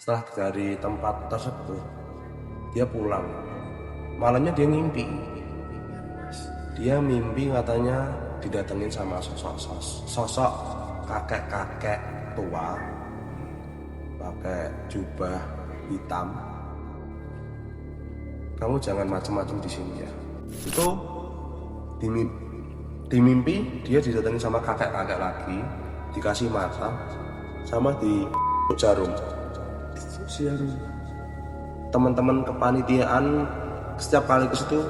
Setelah dari tempat tersebut dia pulang. Malamnya dia mimpi. Dia mimpi katanya didatengin sama sosok kakek-kakek tua pakai jubah hitam. Kamu jangan macam-macam di sini ya. Itu di mimpi dia didatengin sama kakek-kakek lagi, dikasih mata sama di jarum. Teman-teman kepanitiaan setiap kali ke situ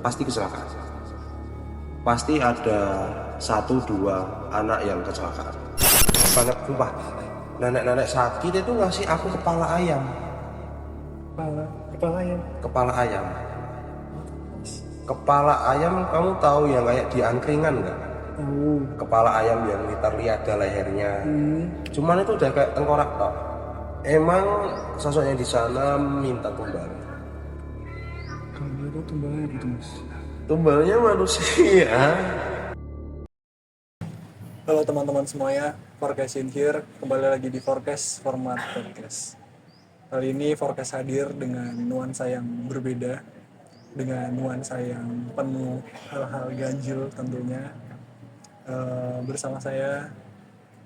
pasti kecelakaan. Pasti ada 1-2 anak yang kecelakaan. Banget sumpah. Nenek-nenek sakit itu ngasih aku kepala ayam. Kepala ayam. Kepala ayam. Kepala ayam kamu tahu yang kayak di angkringan nggak? Kepala ayam yang lihat ada lehernya. Cuman itu udah kayak tengkorak tok. Emang sosoknya di sana minta tumbal. Kalau itu tumbalnya gitu mas. Tumbalnya manusia. Halo teman-teman semuanya, Forecast in here. Kembali lagi di Forecast format podcast. Kali ini Forecast hadir dengan nuansa yang berbeda, dengan nuansa yang penuh hal-hal ganjil tentunya. Bersama saya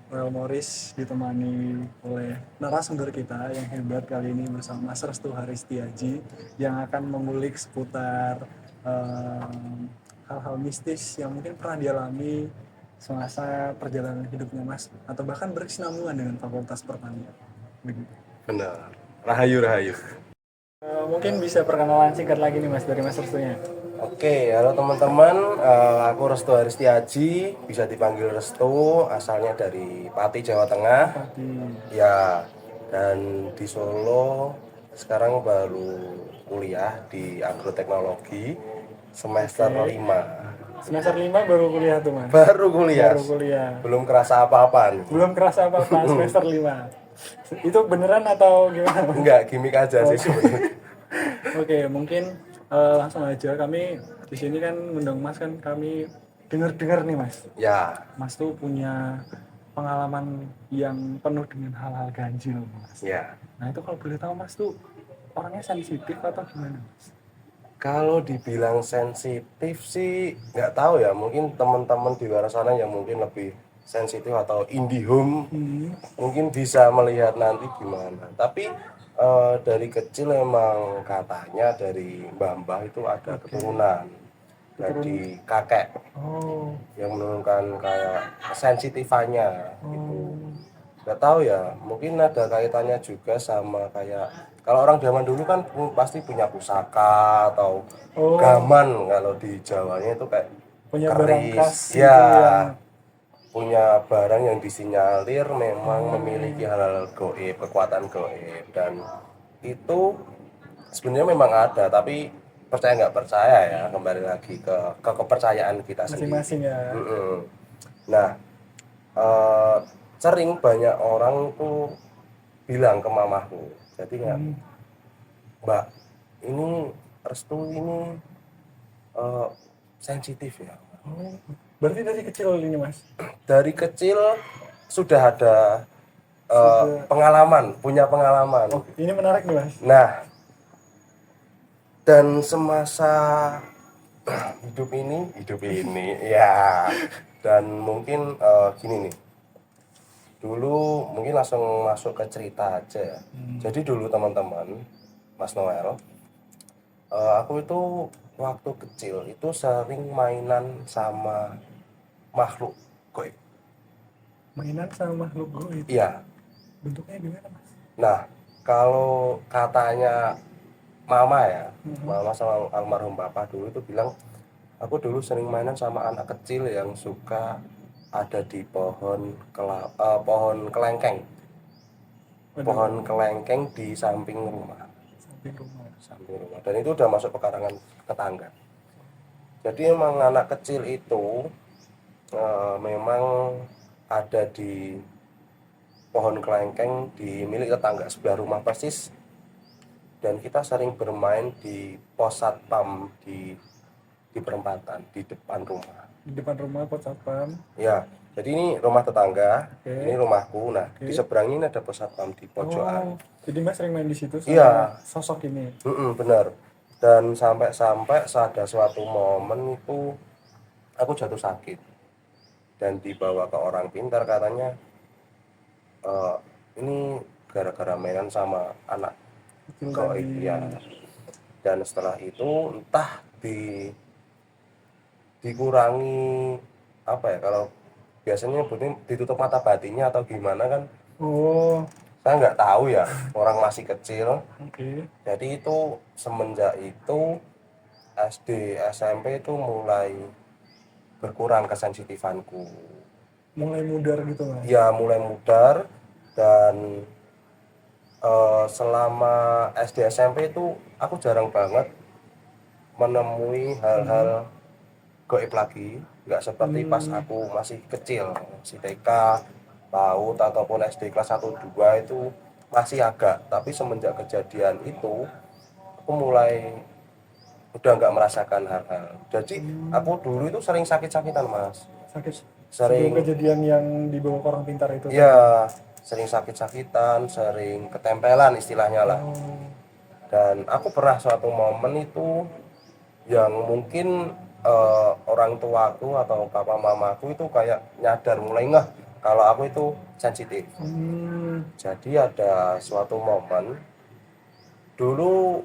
Noel Morris ditemani oleh narasumber kita yang hebat kali ini bersama Mas Restu Haristiaji yang akan mengulik seputar hal-hal mistis yang mungkin pernah dialami semasa perjalanan hidupnya Mas atau bahkan berkesinambungan dengan Fakultas Pertanian. Begitu. Benar. Rahayu. Mungkin bisa perkenalan singkat lagi nih Mas dari Mas Restunya. Oke, halo teman-teman, aku Restu Haristiaji, bisa dipanggil Restu, asalnya dari Pati, Jawa Tengah. Ya, dan di Solo sekarang baru kuliah di agroteknologi semester 5. Semester 5 baru kuliah tuh Mas. Baru kuliah. Baru kuliah. Belum kerasa apa-apa nih. Belum kerasa apa-apa semester 5. Itu beneran atau gimana? Enggak, gimmick aja sih sebenarnya. Oke, mungkin langsung aja. Kami di sini kan ngundang Mas kan kami dengar-dengar nih Mas. Ya, Mas tuh punya pengalaman yang penuh dengan hal-hal ganjil Mas. ya. Nah itu kalau boleh tahu Mas tuh orangnya sensitif atau gimana Mas? Kalau dibilang sensitif sih nggak tahu ya, mungkin teman-teman di luar sana yang mungkin lebih sensitif atau IndiHome mungkin bisa melihat nanti gimana. Tapi dari kecil emang katanya dari mbah-mbah itu ada keturunan dari kakek yang menurunkan kayak sensitifannya gitu. Nggak tahu ya, mungkin ada kaitannya juga sama kayak kalau orang zaman dulu kan pasti punya pusaka atau gaman, kalau di Jawanya itu kayak Punya barang khas keris gitu ya, punya barang yang disinyalir memang memiliki hal-hal goib, kekuatan goib, dan itu sebenarnya memang ada, tapi percaya nggak percaya ya, kembali lagi ke kepercayaan kita sendiri. masing-masing ya. Nah, eh, sering banyak orang tuh bilang ke mamaku, jadi nggak, Mbak, ini Restu ini sensitif ya. Berarti dari kecil ini Mas? Dari kecil sudah ada pengalaman, punya pengalaman. Ini menarik nih Mas. Nah, dan semasa hidup ini ya, dan mungkin gini nih, dulu mungkin langsung masuk ke cerita aja ya. Jadi dulu teman-teman, Mas Noel, aku itu waktu kecil itu sering mainan sama makhluk goib. Mainan sama makhluk goib. Iya. Bentuknya gimana Mas? Nah, kalau katanya mama ya, mama sama almarhum papa dulu itu bilang, aku dulu sering mainan sama anak kecil yang suka ada di pohon kelengkeng. Pohon kelengkeng di samping rumah. Samping rumah. Dan itu udah masuk pekarangan tetangga. Jadi emang anak kecil itu memang ada di pohon kelengkeng di milik tetangga sebelah rumah persis, dan kita sering bermain di pos satpam di perempatan di depan rumah. Di depan rumah pos satpam. Ya, Jadi ini rumah tetangga, Oke. ini rumahku. Nah, Oke. di seberang ini ada pusat pam di pojokan. Oh, jadi Mas sering main di situ sama Iya, sosok ini. benar. Dan sampai-sampai ada suatu momen itu aku jatuh sakit dan dibawa ke orang pintar katanya "Eh, ini gara-gara mainan sama anak Betul goib tadi. ya." Dan setelah itu entah dikurangi apa ya, kalau biasanya nyebutnya ditutup mata batinnya atau gimana kan, Oh, saya nggak tahu ya, orang masih kecil. oke. Jadi itu semenjak itu SD SMP itu mulai berkurang kesensitifanku, Mulai mudar gitu Mas. ya mulai mudar. Dan selama SD SMP itu aku jarang banget menemui hal-hal goib lagi, nggak seperti pas aku masih kecil, masih TK, PAUD ataupun SD kelas 1 2 itu masih agak. Tapi semenjak kejadian itu aku mulai udah nggak merasakan hal-hal. Jadi aku dulu itu sering sakit-sakitan Mas, Sakit sebelum sering, kejadian yang dibawa ke orang pintar itu tadi. ya sering sakit-sakitan, sering ketempelan istilahnya lah. Oh, Dan aku pernah suatu momen itu yang mungkin orang tuaku atau papa mamaku itu kayak nyadar, mulai ngeh kalau aku itu sensitif. Jadi ada suatu momen dulu,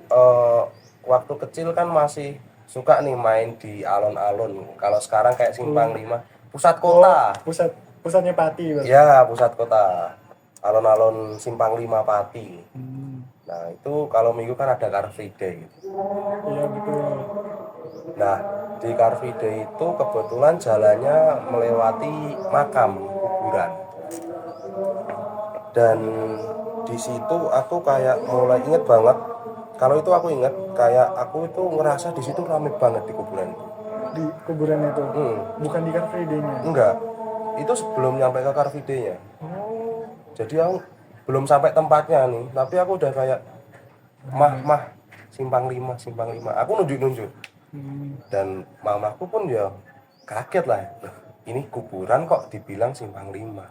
waktu kecil kan masih suka nih main di alun-alun. Kalau sekarang kayak Simpang 5 pusat kota. pusatnya Pati berarti. Ya, pusat kota. Alun-alun Simpang 5 Pati. Nah, itu kalau minggu kan ada Car Free Day gitu. Iya betul. Nah, di Car Free Day itu kebetulan jalannya melewati makam kuburan. Dan di situ aku kayak mulai inget banget. Kalau itu aku inget kayak aku itu ngerasa di situ rame banget di kuburan itu. Di kuburan itu. Bukan di Car Free Day-nya. Enggak. Itu sebelum nyampe ke Car Free Day-nya. Oh, Jadi aku belum sampai tempatnya nih, tapi aku udah kayak mah Simpang 5 Simpang 5. Aku nunjuk-nunjuk. Dan mamaku pun ya kaget lah. Loh, ini kuburan kok dibilang Simpang 5.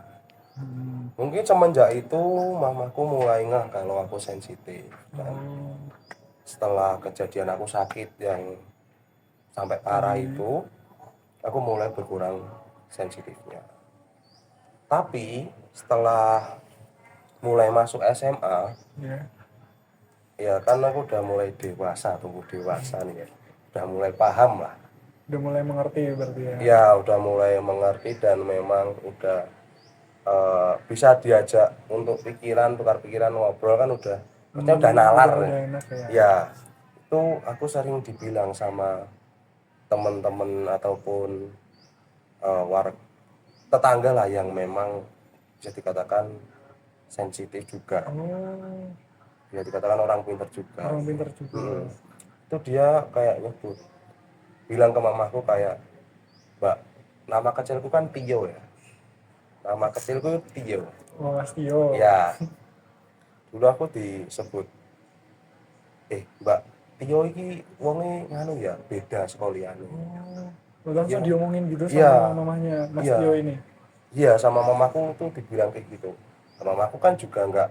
Mungkin semenjak itu mamaku mulai ngeh kalau aku sensitif. Dan setelah kejadian aku sakit yang sampai parah itu, aku mulai berkurang sensitifnya. Tapi setelah mulai masuk SMA, ya. ya kan aku udah mulai dewasa, tumbuh dewasa nih ya. Udah mulai paham lah. Udah mulai mengerti berarti ya. Ya udah mulai mengerti dan memang udah bisa diajak untuk pikiran, tukar pikiran, ngobrol kan maksudnya udah nalar. Udah enak ya. Ya, itu aku sering dibilang sama teman-teman ataupun warga tetangga lah yang memang bisa dikatakan sensitif juga, Oh, bisa dikatakan orang pintar juga. orang pintar juga. Itu dia kayak nyebut, bilang ke mamaku kayak, "Mbak, nama kecilku kan Tio ya, nama kecilku Tio." Oh, Mas Tio. Ya, dulu aku disebut, Mbak, Tio iki wonge nganu ya, beda sekalian. Oh, langsung Ya. diomongin gitu sama Iya. mamahnya Mas Iya. Tio ini. Iya, sama mamaku tuh dibilang kayak gitu. Sama mamaku kan juga nggak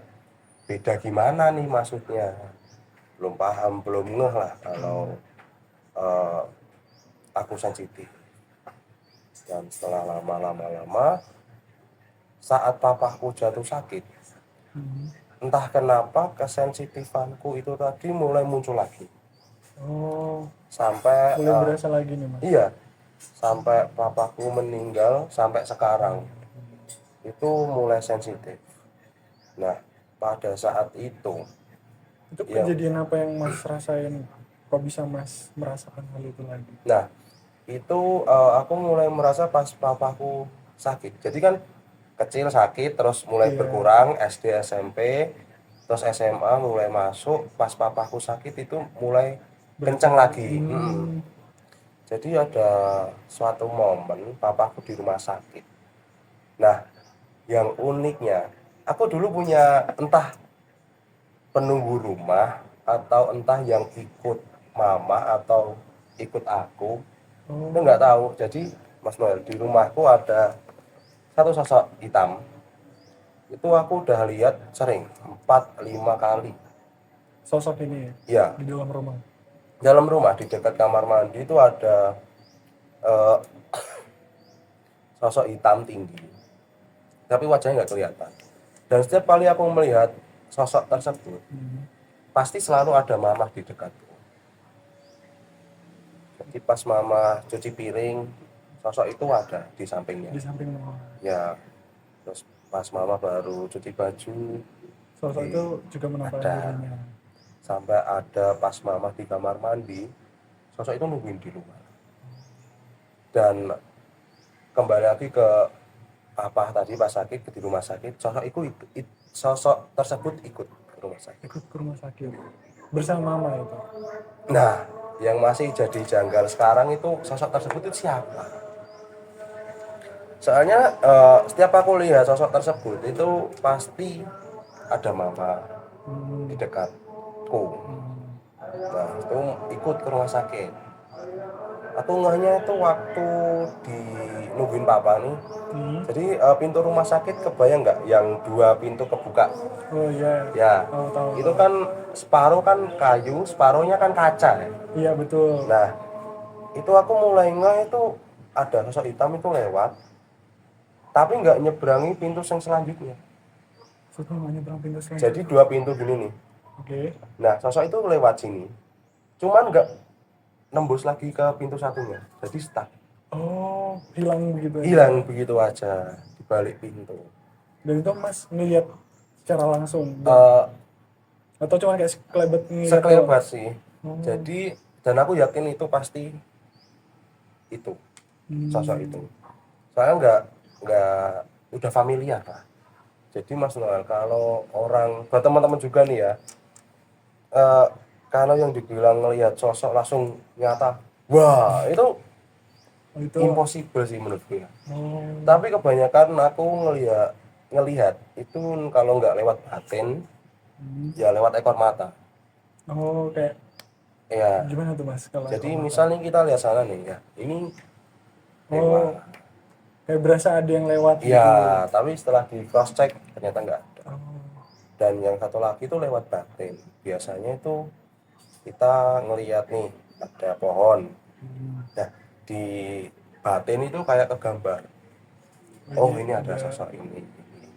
beda gimana nih maksudnya, belum paham, belum ngeh lah kalau eh, aku sensitif. Dan setelah lama saat papaku jatuh sakit, entah kenapa kesensitifanku itu tadi mulai muncul lagi. Oh, Sampai mulai berasa lagi nih Mas. iya, sampai papaku meninggal sampai sekarang itu mulai sensitif. Nah, pada saat itu Itu ya, kejadian apa yang Mas rasain? Kok bisa Mas merasakan hal itu lagi? nah itu aku mulai merasa pas papaku sakit. Jadi kan kecil sakit terus mulai Iya. berkurang SD SMP, terus SMA mulai masuk, pas papaku sakit itu mulai kencang lagi. Jadi ada suatu momen papaku di rumah sakit. Nah, yang uniknya, aku dulu punya entah penunggu rumah atau entah yang ikut mama atau ikut aku, itu nggak tahu. Jadi Mas Noel, di rumahku ada satu sosok hitam itu aku udah lihat sering 4-5 kali. Sosok ini Ya, di dalam rumah. dalam rumah di dekat kamar mandi itu ada eh, sosok hitam tinggi, tapi wajahnya nggak kelihatan. Dan setiap kali aku melihat sosok tersebut, pasti selalu ada mamah di dekatku. Jadi pas mama cuci piring, sosok itu ada di sampingnya. Di samping rumah. Ya, terus pas mama baru cuci baju, Sosok itu juga menampakkan ada. dirinya. Sampai ada pas mama di kamar mandi, sosok itu nungguin di luar. Dan kembali lagi ke apa tadi pas sakit di rumah sakit, sosok tersebut ikut ke rumah sakit. Ikut ke rumah sakit bersama mama itu. Nah, yang masih jadi janggal sekarang itu sosok tersebut itu siapa? Soalnya setiap aku lihat sosok tersebut itu pasti ada mama di dekatku. Nah, itu ikut ke rumah sakit. Aku ngehnya itu waktu di nungguin papa nih. Jadi pintu rumah sakit kebayang nggak yang 2 pintu kebuka? Oh iya. Ya, Tahu. itu kan separuh kan kayu, separuhnya kan kaca ya. Iya betul. Nah, itu aku mulai ngeh itu ada sosok hitam itu lewat, tapi nggak nyebrangi pintu yang selanjutnya. Suka nggak nyebrang pintu selanjutnya. Jadi 2 pintu gini nih. Oke. Nah, sosok itu lewat sini, cuman nggak nembus lagi ke pintu satunya. Jadi stuck. Oh, hilang begitu aja. Hilang begitu aja di balik pintu. Dan itu Mas ngelihat secara langsung. Eh, Atau cuma kayak sekelebat ngeliat Sekelebat sih. Oh. Jadi dan aku yakin itu pasti itu sosok itu. Soalnya nggak udah familiar lah. Jadi Mas Noel, kalau orang buat teman-teman juga nih ya, kalau yang dibilang ngelihat sosok langsung nyata, wah itu itu. impossible sih menurut gue. Oh. Tapi kebanyakan aku ngelihat itu kalau nggak lewat batin, ya lewat ekor mata. Oh, kayak Ya. gimana tuh Mas kalau Jadi ekor mata? misalnya kita lihat sana nih ya, ini Oh, lewat. kayak berasa ada yang lewat gitu. Ya, tapi setelah di cross check ternyata nggak ada. Oh. Dan yang satu lagi itu lewat batin. Biasanya itu kita ngelihat nih ada pohon. Nah, di batin itu kayak kegambar. Oh, ini ada sosok ini.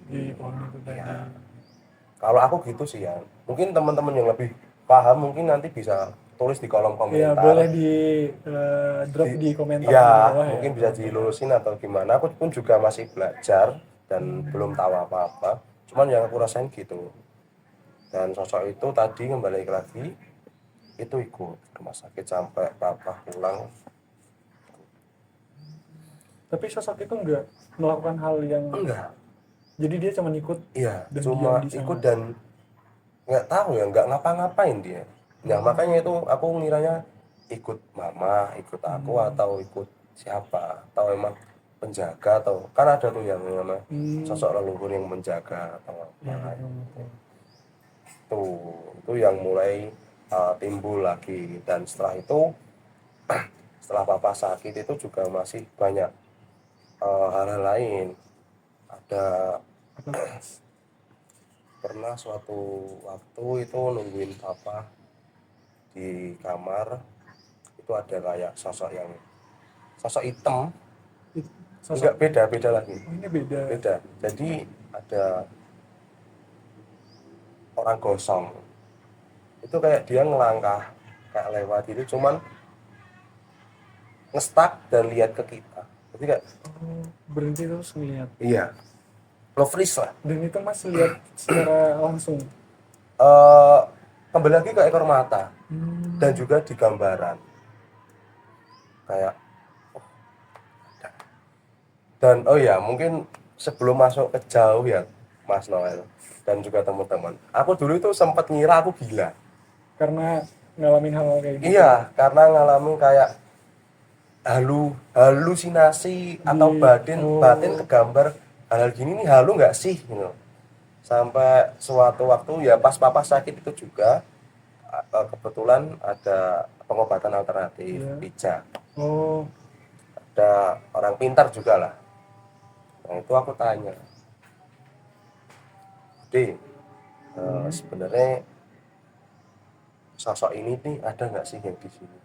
Di pohon itu tadi. Ya. Kalau aku gitu sih ya. Mungkin teman-teman yang lebih paham mungkin nanti bisa tulis di kolom Iya, komentar. boleh di drop di komentar di Ya, bawah ya. mungkin bisa dilulusin atau gimana. Aku pun juga masih belajar dan belum tahu apa-apa. Cuman yang aku rasain gitu. Dan sosok itu tadi kembali lagi itu ikut ke rumah sakit sampai papa pulang. Tapi sosok itu enggak melakukan hal yang Enggak. jadi dia cuma ikut. Iya, Dan cuma diam di sana. ikut dan nggak tahu ya, nggak ngapa-ngapain dia. Nah, makanya itu aku ngiranya ikut mama, ikut aku atau ikut siapa, atau emang penjaga atau kan ada tuh yang namanya sosok leluhur yang menjaga atau apa. Itu yang mulai timbul lagi. Dan setelah itu setelah papa sakit itu juga masih banyak hal-hal lain. Ada pernah suatu waktu itu nungguin papa di kamar, itu ada kayak sosok hitam. Enggak, beda lagi. Oh, ini beda. Jadi ada orang gosong itu kayak dia ngelangkah kayak lewat itu, cuman ngestak dan lihat ke kita. Jadi kayak Berhenti terus ngeliat. iya, nge-freeze lah. Dan itu Mas lihat secara langsung. Kembali lagi ke ekor mata dan juga di gambaran kayak dan oh ya mungkin sebelum masuk ke jauh ya Mas Noel dan juga teman-teman, aku dulu itu sempat ngira aku gila Karena ngalamin hal kayak gitu. iya, karena ngalamin kayak halusinasi atau batin kegambar hal gini nih, halu nggak sih gitu. Sampai suatu waktu ya pas papa sakit itu juga kebetulan ada pengobatan alternatif pijat. Oh, Ada orang pintar juga lah. Nah itu aku tanya, D, sebenarnya sosok ini nih ada nggak sih yang di sini?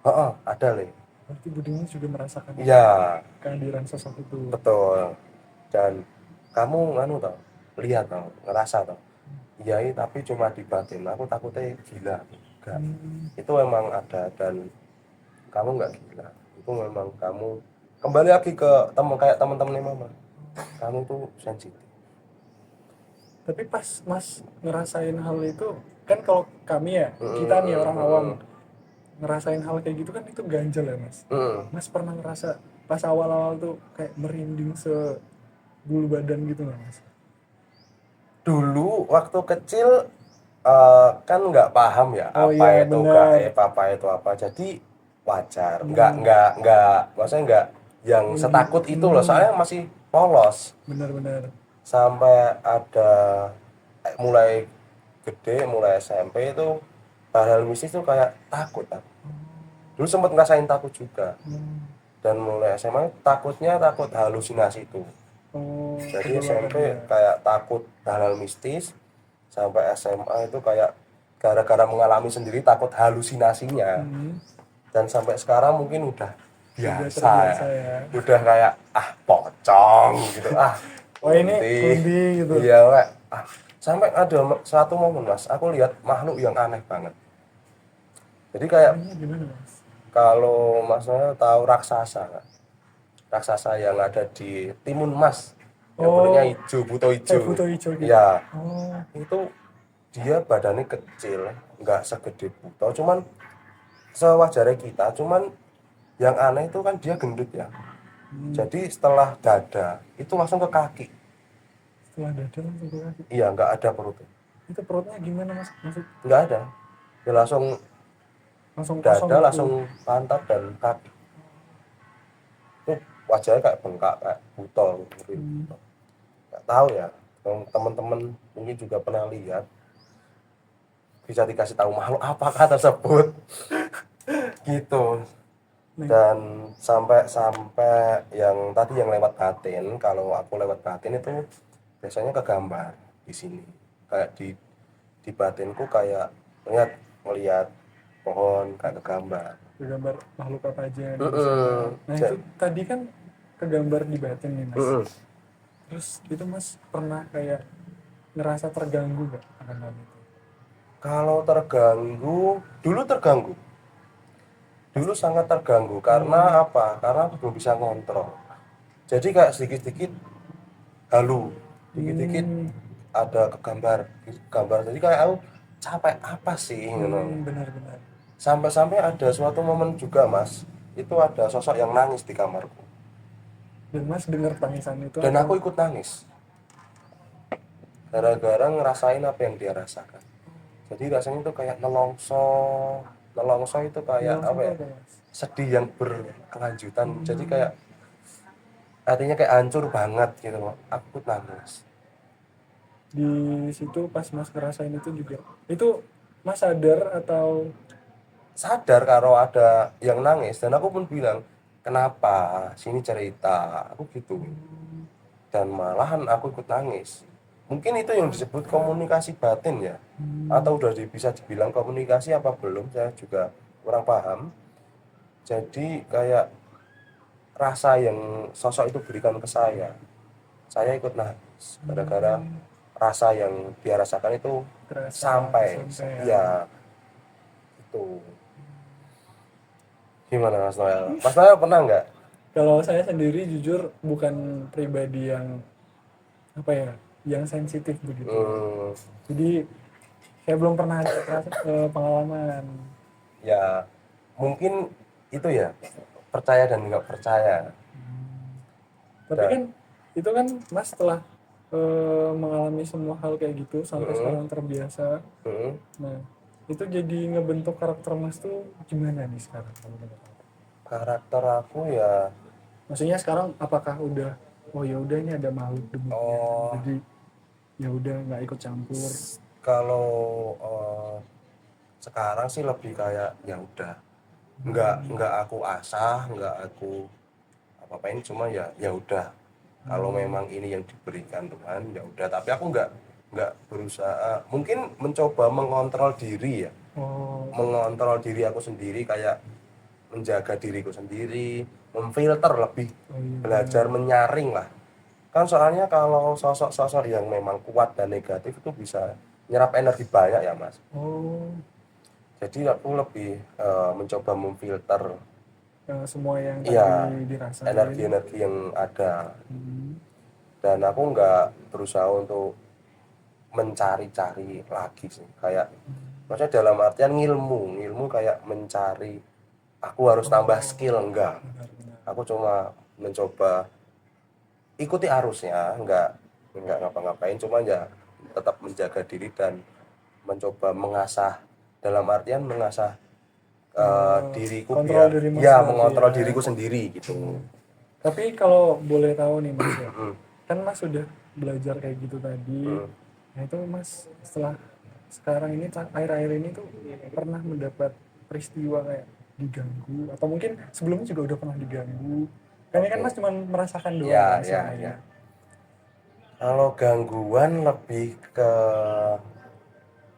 Oh, ada Le. Berarti Budiman juga merasakan Iya, kehadiran sosok itu. betul. Dan kamu nganu tau, lihat tau, ngerasa tau. Iya, tapi cuma di batin. Aku takutnya gila. Enggak. Hmm, Itu memang ada dan kamu nggak gila. Itu memang kamu kembali lagi ke kayak teman-temannya mama. Kamu tuh sensitif. tapi pas Mas ngerasain hal itu, kan kalau kami ya, kita nih orang awam Mm, ngerasain hal kayak gitu kan itu ganjel ya Mas. mm. Mas pernah ngerasa pas awal-awal tuh kayak merinding sebulu badan gitu nggak Mas? Dulu waktu kecil kan nggak paham ya Oh apa iya itu benar. gaib, apa itu apa. Jadi wajar. Hmm, Nggak, maksudnya nggak yang merinding. setakut itu loh. Soalnya masih polos. Benar-benar. Sampai ada mulai gede, mulai SMP itu hal-hal mistis tuh kayak takut aku. Dulu sempat ngerasain takut juga. Hmm. Dan mulai SMA takutnya takut halusinasi itu. Oh, Jadi ketularan SMP ya. kayak takut hal-hal mistis, sampai SMA itu kayak gara-gara mengalami sendiri takut halusinasinya, Hmm, dan sampai sekarang mungkin udah udah biasa ya, terbiasa ya. udah kayak pocong gitu, Oh ini kunti, Undi gitu. iya kayak sampai ada satu momen mas, aku lihat makhluk yang aneh banget. Jadi kayak Anehnya gimana Mas? kalau masnya tahu raksasa nggak? Raksasa yang ada di Timun Mas, yang bentuknya Oh, hijau, buto kayak hijau, foto hijau gitu. ya Oh, itu dia badannya kecil, nggak segede buto, cuman sewajarnya kita, cuman yang aneh itu kan dia gendut ya. hmm. Jadi setelah dada itu langsung ke kaki. Setelah dada langsung ke kaki. Iya, nggak ada perut, Itu perutnya gimana Mas? Maksud nggak ada. Dia langsung langsung kosong dada, gitu. langsung pantat dan kaki. Itu wajahnya kayak bengkak, kayak buto gitu. Hmm. Nggak tahu ya, teman-teman mungkin juga pernah lihat, bisa dikasih tahu makhluk apakah tersebut gitu. Nih, Dan sampai sampai yang tadi yang lewat batin, kalau aku lewat batin itu biasanya kegambar di sini, kayak di batinku kayak ngelihat pohon kayak kegambar. gambar makhluk apa aja yang ada di sana. Mm-mm. Nah itu tadi kan kegambar di batin nih Mas. Mm-mm. Terus itu Mas pernah kayak ngerasa terganggu nggak akan hal itu? Kalau terganggu, dulu sangat terganggu Hmm. karena apa, karena aku belum bisa ngontrol. Jadi kayak sedikit-sedikit halu, dikit-dikit Hmm. ada gambar, jadi kayak aku capek apa sih gitu. Hmm, benar-benar. Sampai-sampai ada suatu momen juga mas, itu ada sosok yang nangis di kamarku Dan Mas dengar tangisan itu dan atau aku ikut nangis gara-gara ngerasain apa yang dia rasakan. Jadi rasanya itu kayak nelongso, nelongso itu kayak langsung apa tuh ya, apa Mas? sedih yang berkelanjutan. Jadi Hmm. kayak artinya kayak hancur banget gitu loh, aku ikut nangis. Di situ pas Mas ngerasain itu juga. Itu Mas sadar atau Sadar kalau ada yang nangis dan aku pun bilang kenapa sini cerita aku gitu, dan malahan aku ikut nangis. Mungkin itu yang disebut komunikasi batin ya, atau udah bisa dibilang komunikasi apa belum, saya juga kurang paham. Jadi kayak rasa yang sosok itu berikan ke saya ikut nangis gara-gara rasa yang dia rasakan itu terasa sampai, kesampaian? ya itu. Gimana Mas Noel? Mas Noel pernah nggak? Kalau saya sendiri jujur bukan pribadi yang apa ya, yang sensitif begitu. Hmm, Jadi saya belum pernah ada pengalaman. ya mungkin itu ya, percaya dan nggak percaya. Tapi Dan kan itu kan Mas setelah mengalami semua hal kayak gitu sampai mm, sekarang terbiasa. mm, Nah, itu jadi ngebentuk karakter Mas tuh gimana nih sekarang kalau menurut Mas? karakter aku ya, Maksudnya sekarang apakah udah oh ya udah ini ada makhluk demikian. oh Jadi ya udah nggak ikut campur. kalau sekarang sih lebih kayak ya udah, nggak aku asah, nggak aku apa-apain, cuma ya ya udah, Kalau memang ini yang diberikan Tuhan ya udah, tapi aku nggak berusaha, mungkin mencoba mengontrol diri ya, Oh, mengontrol diri aku sendiri, kayak menjaga diriku sendiri, memfilter lebih, oh iya belajar benar. menyaring lah. Kan soalnya kalau sosok-sosok yang memang kuat dan negatif itu bisa nyerap energi banyak ya Mas. Oh, Jadi aku lebih mencoba memfilter semua yang ya tadi dirasain. energi-energi yang ada, Hmm. dan aku nggak berusaha untuk mencari-cari lagi sih, kayak maksudnya dalam artian ilmu kayak mencari aku harus tambah Oh, skill, enggak. benar-benar. Aku cuma mencoba ikuti arusnya, enggak ngapa-ngapain, cuma ya tetap menjaga diri dan mencoba mengasah, dalam artian mengasah diriku Kontrol biar diri Mas ya berarti ya. mengontrol diriku sendiri gitu. Tapi kalau boleh tahu nih Mas ya, Mm, kan Mas sudah belajar kayak gitu tadi. mm. Nah itu Mas setelah sekarang ini akhir-akhir ini tuh pernah mendapat peristiwa kayak diganggu atau mungkin sebelumnya juga udah pernah diganggu. Kayaknya kan Oke, Mas cuma merasakan doang kan ya ya selama ya. ini. Kalau gangguan lebih ke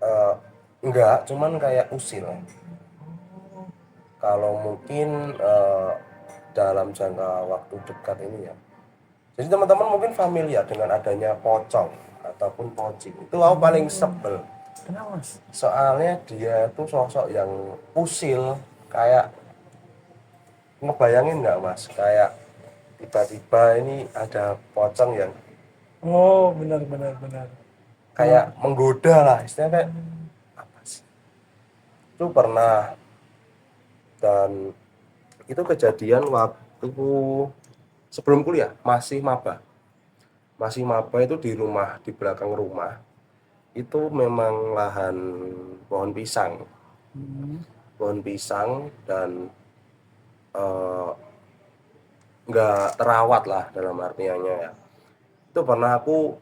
eh, enggak, cuman kayak usil. Kalau mungkin dalam jangka waktu dekat ini ya. Jadi teman-teman mungkin familiar dengan adanya pocong ataupun pocing. Itu aku paling Hmm, sebel. kenapa Mas? Soalnya dia tuh sosok yang usil, kayak ngebayangin nggak Mas? Kayak tiba-tiba ini ada pocong yang Oh benar-benar benar. kayak menggoda lah, istilahnya kayak apa sih? Itu pernah, dan itu kejadian waktu sebelum kuliah, masih maba itu di rumah, di belakang rumah itu memang lahan pohon pisang, Hmm. dan eh, nggak terawat lah dalam artiannya ya. Itu pernah aku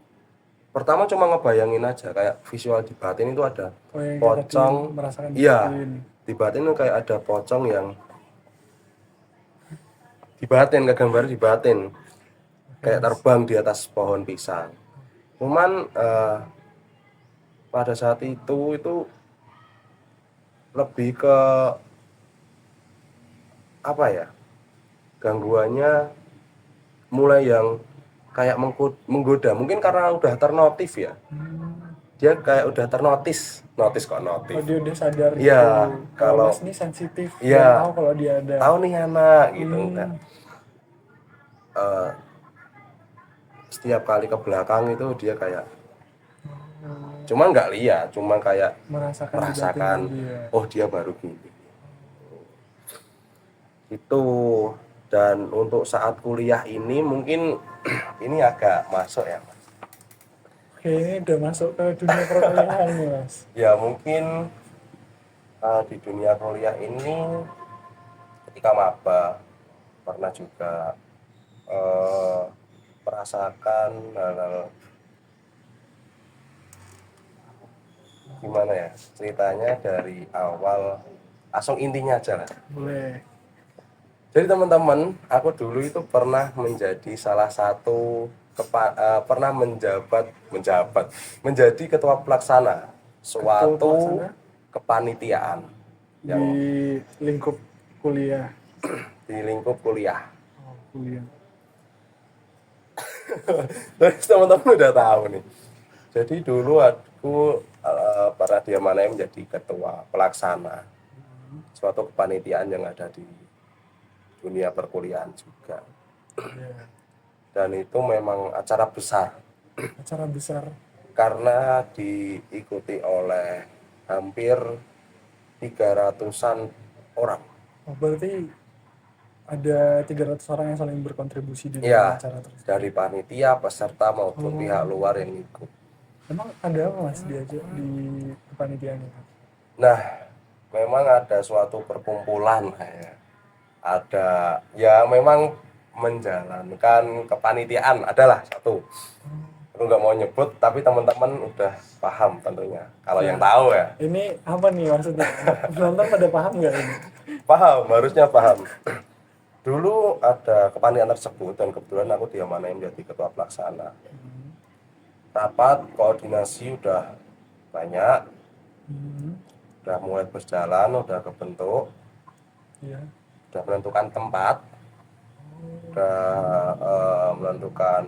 pertama cuma ngebayangin aja, kayak visual di batin itu ada Oh yang kayak tadi pocong. merasakan di Iya, batin. di batin itu kayak ada pocong yang di batin, kegambar di batin Oke kayak Mas. terbang di atas pohon pisang. Cuman pada saat itu lebih ke apa ya, gangguannya mulai yang kayak menggoda, mungkin karena udah ternotif ya, Hmm. dia kayak udah ternotis, notis kok Oh notif. dia udah sadar gitu Iya, kalau kalau Mas ini sensitif dan tahu iya kalau dia ada. tahu nih anak gitu enggak. Hmm. Eh, Setiap kali ke belakang itu dia kayak, cuma nggak lihat, cuma kayak Merasakan di merasakan, batinnya dia. oh dia baru gini itu. Dan untuk saat kuliah ini mungkin ini agak masuk ya Mas. Oke ini udah masuk ke dunia perkuliahan nih Mas. Ya mungkin di dunia kuliah ini ketika maba pernah juga eh, merasakan hal-hal, gimana ya ceritanya dari awal, langsung intinya aja lah. Boleh. Jadi teman-teman, aku dulu itu pernah menjadi salah satu pernah menjabat menjadi ketua pelaksana Ketua suatu pelaksana kepanitiaan di yang lingkup kuliah. di lingkup kuliah. Oh, kuliah. Terus teman-teman udah tahu nih. Jadi dulu aku pernah diamanai menjadi ketua pelaksana suatu kepanitiaan yang ada di dunia perkuliahan juga. Ya. Dan itu memang acara besar Acara besar. karena diikuti oleh hampir 300-an orang. Oh, berarti ada 300 orang yang saling berkontribusi di dalam Ya, acara tersebut. dari panitia, peserta maupun Oh. pihak luar yang ikut. Emang ada apa Mas diajak di kepanitiaan itu? Nah, memang ada suatu perkumpulan ya. Ada ya memang menjalankan kepanitiaan adalah satu. Aku nggak mau nyebut, tapi teman-teman udah paham tentunya. Kalau yang Ya, tahu ya, ini apa nih maksudnya? Penonton pada paham nggak ini? paham, harusnya paham. Dulu ada kepanitiaan tersebut dan kebetulan aku diamanai menjadi ketua pelaksana. Rapat koordinasi udah banyak, Hmm. udah mulai berjalan, udah kebentuk, Iya. udah menentukan tempat, udah menentukan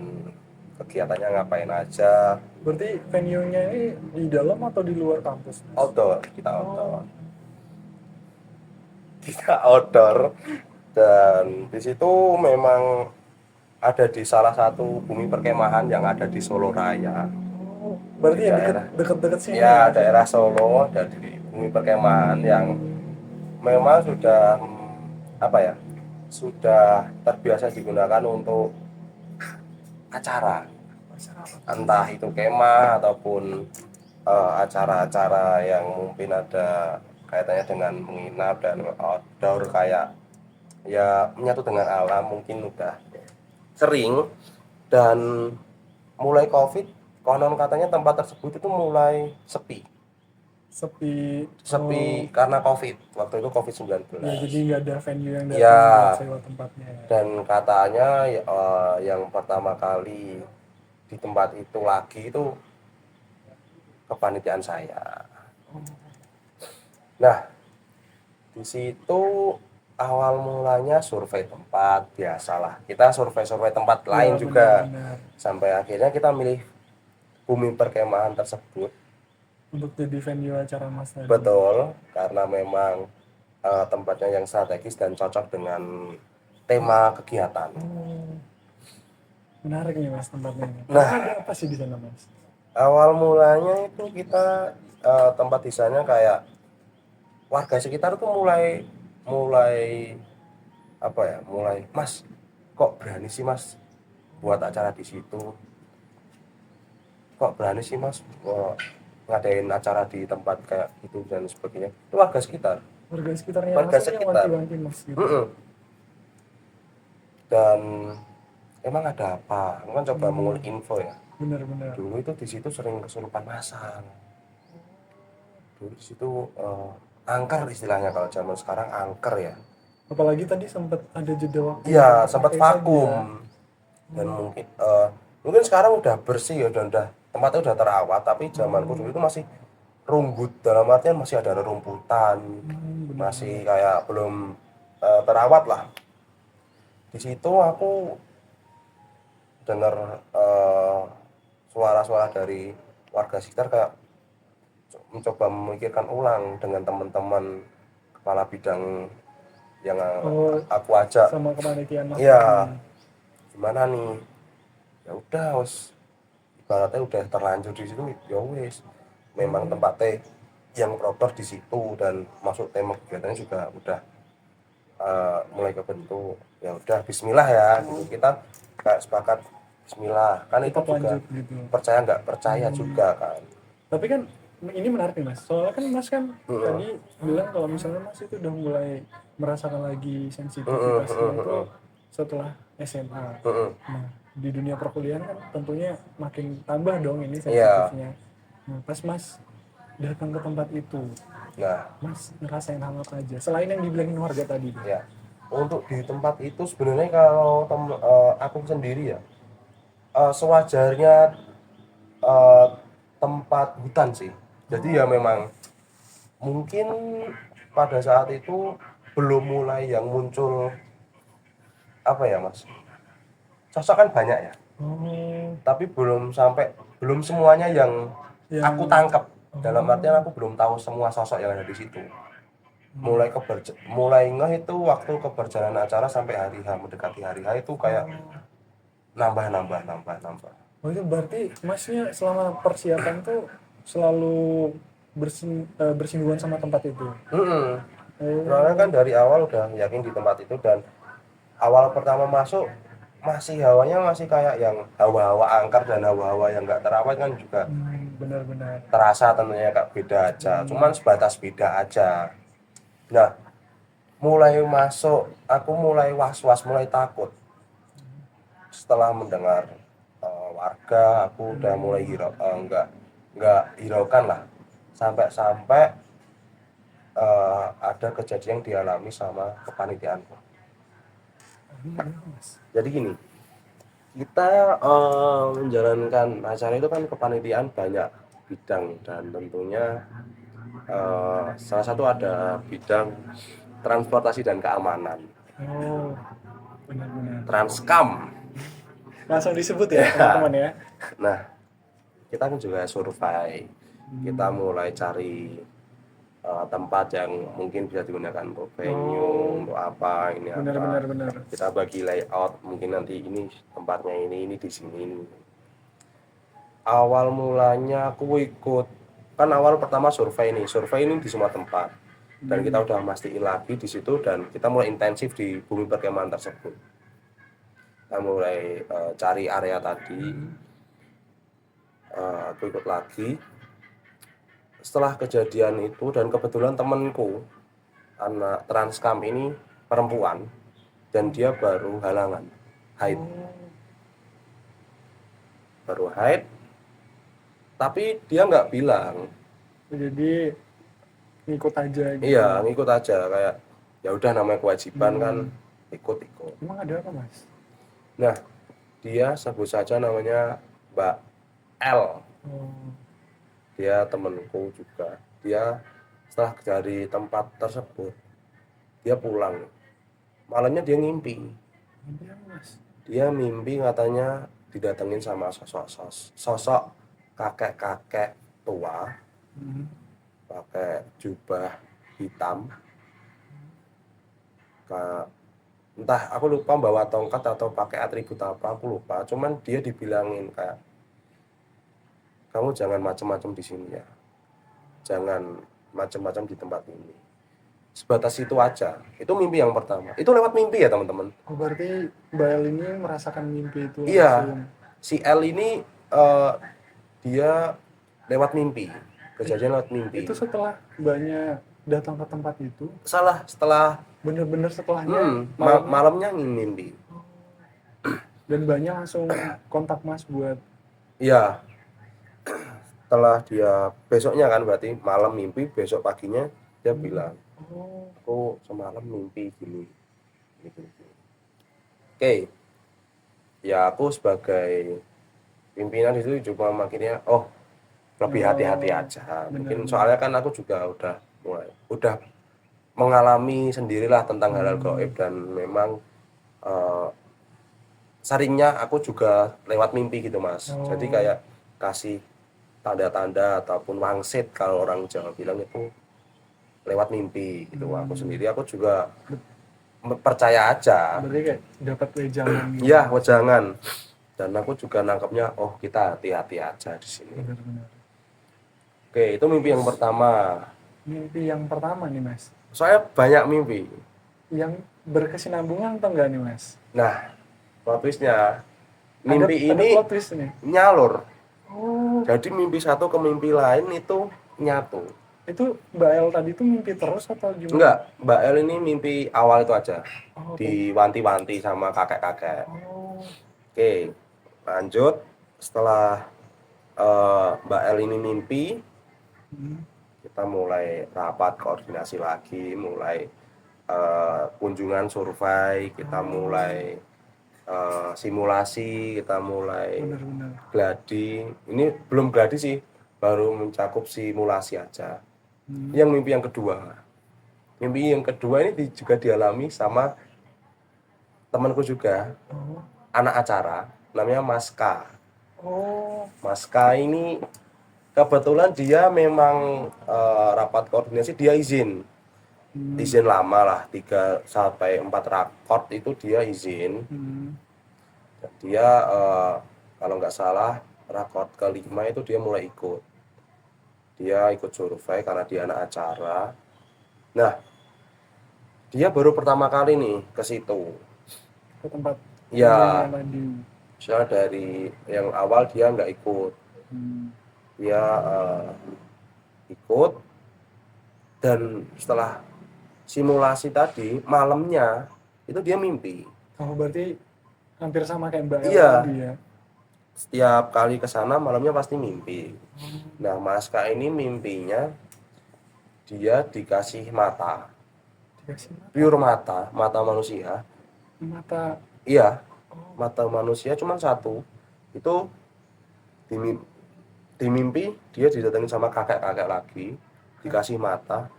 kegiatannya ngapain aja. Berarti venue-nya ini di dalam atau di luar kampus, Mas? Outdoor, kita Oh, outdoor, kita outdoor. Dan di situ memang ada di salah satu bumi perkemahan yang ada di Solo Raya, di berarti ya daerah, deket sini ya, ya Mas? daerah Solo, ada di bumi perkemahan yang memang sudah apa ya, sudah terbiasa digunakan untuk acara, entah itu kemah ataupun acara-acara yang mungkin ada kaitannya dengan menginap dan outdoor, kayak ya menyatu dengan alam, mungkin udah sering. Dan mulai COVID, konon katanya tempat tersebut itu mulai sepi. Sepi. Oh, Sepi karena COVID, waktu itu COVID-19. ya jadi nggak ada venue yang datang buat Ya, sewa tempatnya. dan katanya ya, yang pertama kali di tempat itu lagi itu kepanitiaan saya. Nah, di situ awal mulanya survei tempat, biasalah. Kita survei-survei tempat Ya lain juga. benar-benar Sampai akhirnya kita milih bumi perkemahan tersebut. untuk jadi venue acara Mas tadi. Betul, karena memang tempatnya yang strategis dan cocok dengan tema kegiatan. Menarik nih Mas tempatnya. Emang Nah, ada apa sih di sana Mas? awal mulanya itu kita tempat desainnya kayak warga sekitar tuh mulai mulai apa ya, mulai, Mas, kok berani sih Mas buat acara di situ? Kok berani sih Mas ngadain acara di tempat kayak gitu dan sebagainya? Itu warga sekitar. Warga sekitarnya Warga langsung yang sekitar. wanti-wanti Mas gitu. Mm-mm. Dan emang ada apa? Aku kan coba mengulik info ya. Benar-benar. Dulu itu di situ sering kesurupan massal. Dulu di situ angker istilahnya, kalau zaman sekarang angker ya. Apalagi tadi sempat ada jeda waktu Iya, beberapa sempat hari saja. vakum. Dan mungkin sekarang udah bersih ya, udah tempatnya udah terawat, tapi zamanku dulu itu masih rumbut, dalam artian masih ada rerumputan, Benar-benar. masih kayak belum terawat lah. Di situ aku dengar suara-suara dari warga sekitar, kayak mencoba memikirkan ulang dengan teman-teman kepala bidang yang Oh, aku ajak. sama kepanitiaan Mas Iya, tadi. gimana nih? Ya udah, wes, ibaratnya udah terlanjur di situ, ya wes, memang tempatnya yang proper di situ dan masuk tema kegiatannya juga udah mulai kebentuk. Ya udah, Bismillah ya, gitu. Kita kayak sepakat Bismillah, kan itu Tetap juga lanjut gitu. percaya nggak percaya juga kan. Tapi kan ini menarik nih Mas. Soalnya kan Mas kan tadi bilang kalau misalnya Mas itu udah mulai merasakan lagi sensitivitasnya itu setelah SMA. Nah, di dunia perkuliahan kan tentunya makin tambah dong ini Iya. sensitifnya. Nah, pas Mas datang ke tempat itu, Nah, Mas ngerasain hal apa aja? Selain yang dibilangin warga tadi. ya, untuk di tempat itu sebenarnya kalau aku sendiri ya, sewajarnya eh, tempat hutan sih. Jadi ya memang mungkin pada saat itu belum mulai yang muncul apa ya Mas. Sosok kan banyak ya, Oh, tapi belum semuanya yang yang aku tangkap. Dalam artian aku belum tahu semua sosok yang ada di situ. Mulai ngeh itu waktu keberjalanan acara sampai hari H, mendekati hari H itu kayak nambah. Oh itu berarti masnya selama persiapan tuh selalu bersinggungan sama tempat itu. Mm-mm. Soalnya Oh, kan dari awal udah yakin di tempat itu, dan awal pertama masuk masih hawanya masih kayak yang hawa-hawa angker dan hawa-hawa yang nggak terawat kan juga benar-benar. terasa tentunya, kak, beda aja, cuman sebatas beda aja. Nah, mulai masuk aku mulai was-was, mulai takut setelah mendengar warga. Aku udah mulai nggak hiraukan lah, sampai ada kejadian yang dialami sama kepanitiaanku. Mas. Jadi gini, kita menjalankan acara itu kan kepanitiaan banyak bidang, dan tentunya salah satu ada bidang transportasi dan keamanan, Oh, benar-benar. Transkam. Langsung disebut ya teman-teman ya. Nah, kita kan juga survei, kita mulai cari tempat yang mungkin bisa digunakan untuk venue, untuk apa ini apa. Benar. Kita bagi layout, mungkin nanti ini tempatnya ini di sini. Ini. Awal mulanya aku ikut, kan awal pertama survei ini di semua tempat, dan kita udah mastiin lagi di situ, dan kita mulai intensif di bumi perkemahan tersebut. Kita mulai cari area tadi, aku ikut lagi. Setelah kejadian itu, dan kebetulan temenku anak Transkam ini perempuan, dan dia baru halangan haid, tapi dia nggak bilang. Jadi ngikut aja gitu. Iya, ngikut aja, kayak ya udah namanya kewajiban kan, ikut. Emang ada apa Mas? Nah, dia sebut saja namanya Mbak L. Oh, Dia temenku juga. Dia setelah dari tempat tersebut, dia pulang. Malamnya dia ngimpi. ini apa Mas? Dia mimpi katanya didatengin sama sosok kakek-kakek tua, pakai jubah hitam. Entah aku lupa bawa tongkat atau pakai atribut apa, aku lupa. Cuman dia dibilangin kayak, kamu jangan macam-macam di sini ya, jangan macam-macam di tempat ini. Sebatas itu aja. Itu mimpi yang pertama. Itu lewat mimpi ya teman-teman. Oh, berarti Mbak El ini merasakan mimpi itu Iya, langsung. si L ini dia lewat mimpi, kejadian lewat mimpi. Itu setelah Mbaknya datang ke tempat itu, Salah, setelah bener-bener setelahnya malamnya mimpi. dan Mbaknya langsung kontak Mas buat Iya, setelah dia besoknya kan, berarti malam mimpi, besok paginya dia bilang, aku semalam mimpi gini. Oke, ya aku sebagai pimpinan itu cuma makinnya lebih hati-hati aja. Mungkin soalnya kan aku juga udah mengalami sendirilah tentang hal-hal gaib, dan memang seringnya aku juga lewat mimpi gitu Mas. Jadi kayak kasih tanda-tanda ataupun wangsit, kalau orang Jawa bilang itu lewat mimpi gitu. Aku sendiri aku juga percaya aja. berarti kayak dapat wejangan gitu. Iya, wejangan. Dan aku juga nangkepnya, kita hati-hati aja di sini. Benar-benar. Oke, itu mimpi yang pertama. Mimpi yang pertama nih Mas. Soalnya banyak mimpi. Yang berkesinambungan atau enggak nih Mas? Nah, plot twistnya, mimpi ada ini plot twist nih. nyalur. Oh, Jadi mimpi satu ke mimpi lain itu nyatu. itu Mbak El tadi tuh mimpi terus atau gimana? Enggak, Mbak El ini mimpi awal itu aja. Oh, Diwanti-wanti sama kakek-kakek. oh, Oke, lanjut. Setelah Mbak El ini mimpi, kita mulai rapat koordinasi lagi, mulai kunjungan survei, kita mulai simulasi, kita mulai benar-benar. gladi. Ini belum gladi sih, baru mencakup simulasi aja. Yang mimpi yang kedua. Mimpi yang kedua ini juga dialami sama temanku juga, anak acara, namanya Mas K. Oh, Mas K ini kebetulan dia memang rapat koordinasi, dia izin lama lah, 3 sampai 4 raport itu dia izin. Dan dia kalau nggak salah raport kelima itu dia mulai ikut. Dia ikut survei karena dia anak acara. Nah, dia baru pertama kali nih ke situ. ke tempat Ya, tadi. misalnya dari yang awal dia nggak ikut. Dia ikut, dan setelah simulasi tadi malamnya itu dia mimpi. Oh, berarti hampir sama kayak Mbak El Iya. tadi ya. Setiap kali ke sana malamnya pasti mimpi. Nah, Mas K ini mimpinya dia dikasih mata, Dikasih mata. pure mata manusia, Mata. Iya, Oh, mata manusia cuma satu. Itu di, di mimpi dia didatengin sama kakek-kakek lagi, dikasih mata,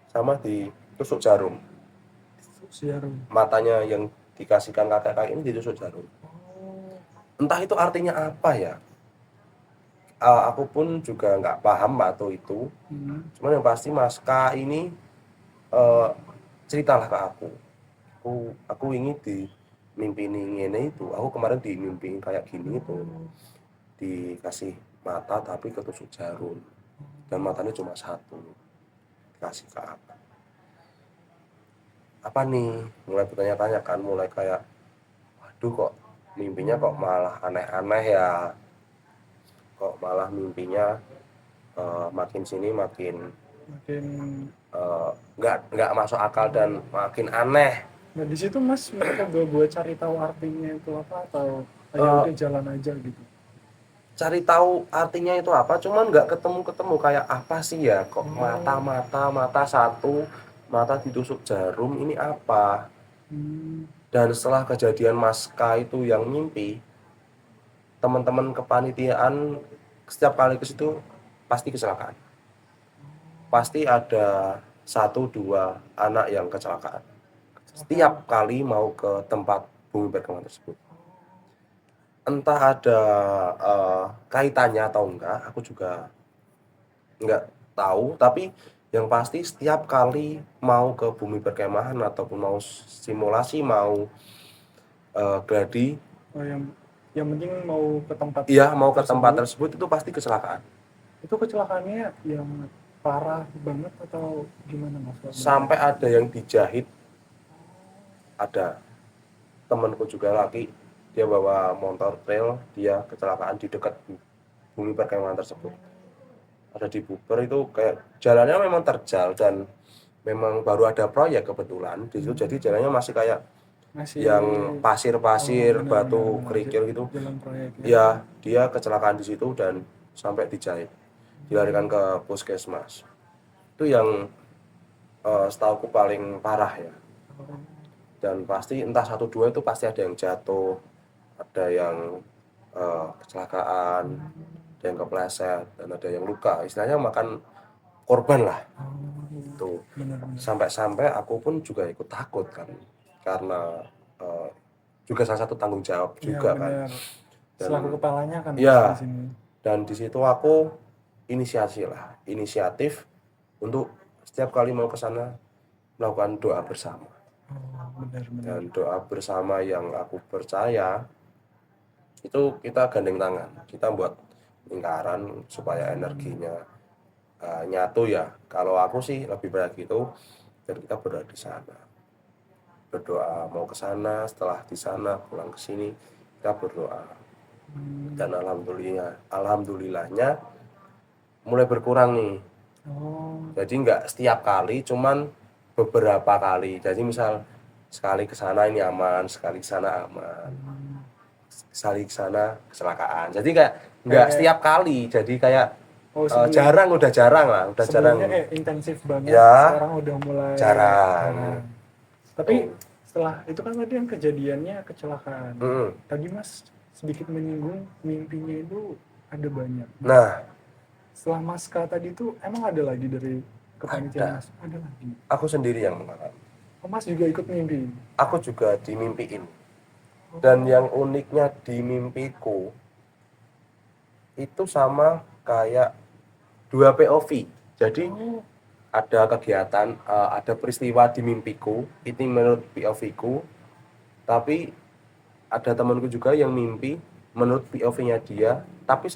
sama ditusuk jarum. jarum. Matanya yang dikasihkan kakek-kakek ini ditusuk jarum. Oh. Entah itu artinya apa ya. Aku pun juga nggak paham atau itu. Hmm. Cuman yang pasti Mas K ini eh, ceritalah ke aku. Aku ingin di mimpi ini itu. Aku kemarin di mimpi kayak gini itu dikasih mata tapi ketusuk jarum dan matanya cuma satu dikasih ke aku. Apa nih? Mulai bertanya-tanya kan, mulai kayak, waduh kok mimpinya kok malah aneh-aneh ya, kok malah mimpinya makin sini makin Makin. nggak masuk akal dan makin aneh. Nah di situ Mas mencoba buat cari tahu artinya itu apa, atau ya Eh, udah jalan aja gitu. Cari tahu artinya itu apa, cuman nggak ketemu kayak apa sih ya, kok mata satu, mata ditusuk jarum, ini apa. Hmm. Dan setelah kejadian Mas K itu yang mimpi, teman-teman kepanitiaan setiap kali ke situ pasti kecelakaan, pasti ada satu dua anak yang kecelakaan setiap kali mau ke tempat bumi perkemahan tersebut. Entah ada kaitannya atau enggak, aku juga enggak tahu, tapi yang pasti setiap kali mau ke bumi perkemahan ataupun mau simulasi, mau gladi, Oh, yang penting mau ke tempat iya mau ke tempat tersebut. tersebut itu pasti kecelakaan. Itu kecelakaannya yang parah banget atau gimana Mas? Sampai ada yang dijahit, ada temanku juga lagi, dia bawa motor trail, dia kecelakaan di dekat bumi perkemahan tersebut. Ada di Buber itu, kayak jalannya memang terjal dan memang baru ada proyek kebetulan di situ, jadi jalannya masih kayak Masih. yang Oh, pasir-pasir, benar benar batu benar. kerikil gitu. Jalan proyek ya. Ya, dia kecelakaan di situ dan sampai dijahit, dilarikan ke puskesmas. Itu yang setauku paling parah ya. Dan pasti entah satu dua itu pasti ada yang jatuh, ada yang kecelakaan, ada yang kepleset, dan ada yang luka. Istilahnya makan korban lah. Tuh. Benar-benar. Sampai-sampai aku pun juga ikut takut kan, karena juga salah satu tanggung jawab Iya juga kan. benar. Dan Selaku kepalanya kan Mas di ya, sini. dan di situ aku inisiatif untuk setiap kali mau ke sana melakukan doa bersama. Oh, benar-benar. Dan doa bersama yang aku percaya itu kita gandeng tangan, kita buat lingkaran supaya energinya nyatu ya. Kalau aku sih lebih banyak gitu, dan kita berdoa di sana, berdoa mau ke sana, setelah di sana pulang ke sini kita berdoa. Dan alhamdulillahnya mulai berkurang nih. Oh. Jadi nggak setiap kali, cuman beberapa kali. Jadi misal sekali ke sana ini aman, sekali ke sana aman, sekali ke sana kecelakaan. Jadi kayak nggak Kayak. setiap kali. Jadi kayak Oh, udah jarang lah, udah jarang. sebelumnya kayak intensif banget, Ya, sekarang udah mulai jarang. jarang. Tapi Tuh. setelah itu kan tadi yang kejadiannya kecelakaan. Mm. Tadi Mas sedikit menyinggung mimpinya itu ada banyak. Nah, Setelah Mas K tadi itu emang ada lagi dari kepanitiaan ada. Mas? Ada lagi. Aku sendiri yang mengalami. Oh, Mas juga ikut mimpi. Aku juga dimimpiin. Dan yang uniknya di mimpiku itu sama kayak dua POV. Jadi Oh, ada kegiatan, ada peristiwa di mimpiku, itu menurut POV-ku, tapi ada temanku juga yang mimpi menurut POV-nya dia, tapi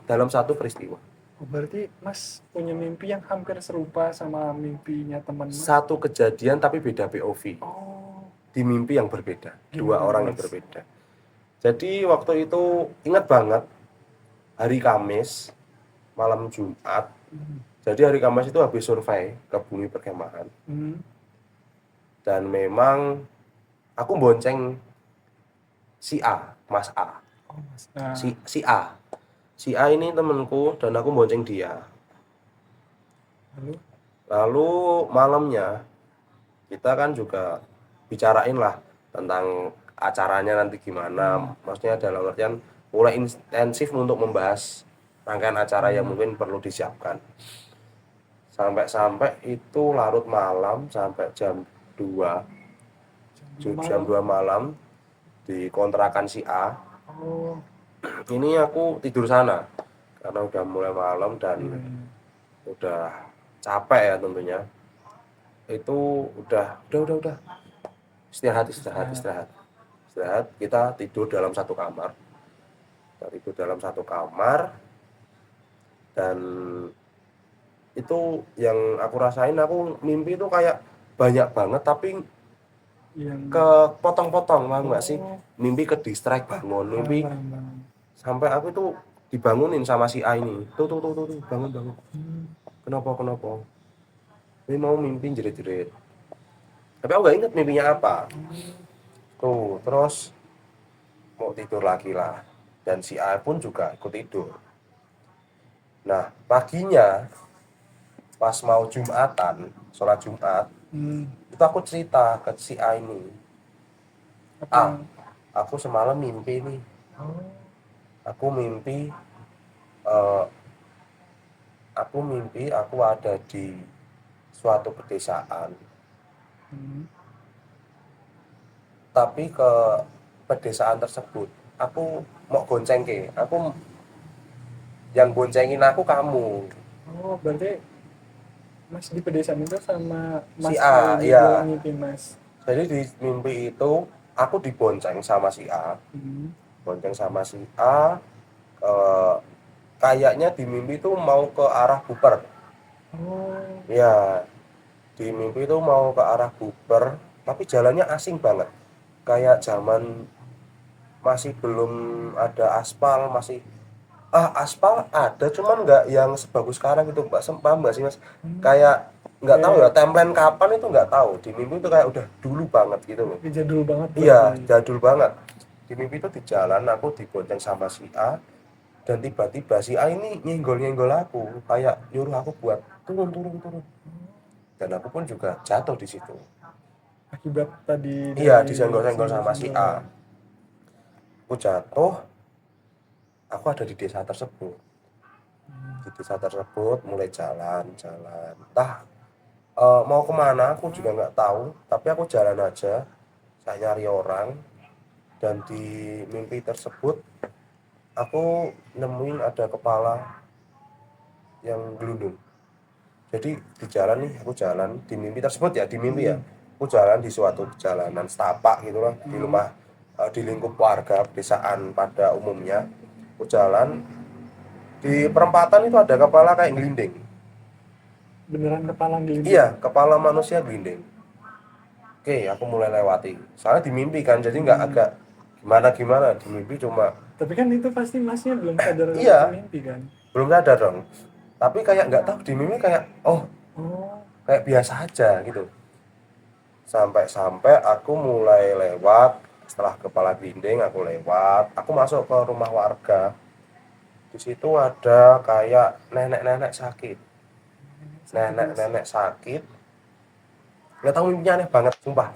dalam satu peristiwa. oh, berarti Mas punya mimpi yang hampir serupa sama mimpinya teman Mas. Satu kejadian tapi beda POV. Oh, Di mimpi yang berbeda, dua gimana orang yang Mas? berbeda. Jadi waktu itu ingat banget, hari Kamis, malam Jumat. Jadi hari Kamis itu habis survei ke bumi perkemahan. Hmm. Dan memang aku bonceng si A, Mas A. Oh, Mas. Nah, Si A. Si A ini temenku dan aku bonceng dia. lalu. Lalu malamnya kita kan juga bicarain lah tentang acaranya nanti gimana, maksudnya dalam artian mulai intensif untuk membahas rangkaian acara yang mungkin perlu disiapkan. Sampai itu larut malam sampai jam 2 jam 2 malam di kontrakan si A. Oh, Ini aku tidur sana karena udah mulai malam dan udah capek ya tentunya. Itu udah istirahat. Kita tidur dalam satu kamar. Dan itu yang aku rasain, aku mimpi itu kayak banyak banget tapi yang kepotong-potong, paham nggak sih? Mimpi ke distract bangun, mimpi barang-barang. sampai aku itu dibangunin sama si A ini. Tuh, bangun. Kenapa? Ini mau mimpi jerit-jerit. Tapi aku nggak inget mimpinya apa. Tuh, terus mau tidur lagi lah. Dan si A pun juga ikut tidur. Nah, paginya pas mau Jumatan, sholat Jumat, itu aku cerita ke si A ini. Apa? Aku semalam mimpi nih. Oh, Aku mimpi eh, aku ada di suatu pedesaan. Tapi ke pedesaan tersebut aku mau gonceng ke. Yang boncengin aku kamu. oh, berarti Mas di pedesaan itu sama Si Mas A A, ini iya. bilang mimpi Mas. Jadi di mimpi itu aku dibonceng sama si A. Bonceng sama si A. eh, Kayaknya di mimpi itu mau ke arah Buper. Oh, Ya, di mimpi itu mau ke arah Buper, tapi jalannya asing banget. Kayak zaman masih belum ada aspal, aspal ada cuman nggak yang sebagus sekarang gitu, Mbak. Paham nggak sih, Mas? Kayak nggak tahu ya, timeline kapan itu nggak tahu. Di mimpi itu kayak udah dulu banget gitu loh. jadul banget Iya, berarti. jadul banget. Di mimpi itu di jalan aku dibonceng sama si A, dan tiba-tiba si A ini nyenggol-nyenggol aku, kayak nyuruh aku buat turun. Dan aku pun juga jatuh di situ. Akibat tadi Iya, dari disenggol-senggol sama si senggol-senggol. A. Aku jatuh, aku ada di desa tersebut. Di desa tersebut mulai jalan. Entah mau kemana aku juga nggak tahu, tapi aku jalan aja. Saya nyari orang, dan di mimpi tersebut aku nemuin ada kepala yang gelundung. Jadi di jalan nih, aku jalan di mimpi tersebut ya, di mimpi ya. Aku jalan di suatu jalanan setapak gitu lah, di rumah di lingkup warga pedesaan pada umumnya. Aku jalan di perempatan itu ada kepala kayak gelinding. Beneran kepala gelinding. Iya, kepala manusia gelinding. Oke, aku mulai lewati. Soalnya di mimpi kan, jadi nggak agak gimana di mimpi cuma Tapi kan itu pasti Masnya belum sadar itu iya, mimpi kan. belum sadar dong. Tapi kayak nggak tahu di mimpi kayak Oh, kayak biasa aja gitu. Sampai aku mulai lewat, setelah kepala gelinding aku lewat, aku masuk ke rumah warga. Di situ ada kayak nenek-nenek sakit. Nenek-nenek sakit. Nggak tahu mimpinya aneh banget, sumpah.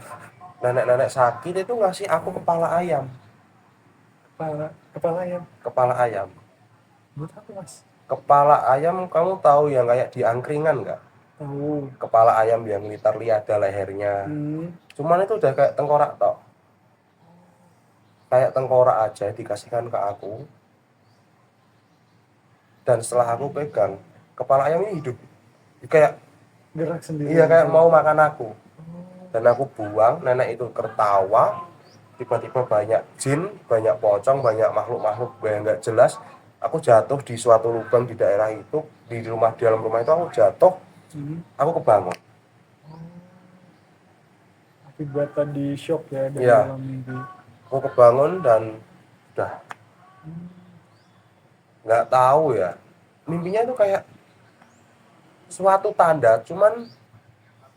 Nenek-nenek sakit itu ngasih aku kepala ayam. kepala ya. Kepala ayam. Buat apa Mas? Kepala ayam kamu tahu yang kayak di angkringan nggak? Tahu. Kepala ayam yang literally ada lehernya. Cuman itu udah kayak tengkorak tok. Kayak tengkorak aja dikasihkan ke aku. Dan setelah aku pegang, kepala ayam ini hidup. Kayak Gerak sendiri. iya, kayak mau makan aku. Dan aku buang, nenek itu tertawa. Tiba-tiba banyak jin, banyak pocong, banyak makhluk-makhluk yang nggak jelas. Aku jatuh di suatu lubang di daerah itu, di dalam rumah itu aku jatuh. Aku kebangun. Akibat tadi shock ya dari Iya, dalam mimpi. aku kebangun dan udah nggak tahu ya. Mimpinya itu kayak suatu tanda, cuman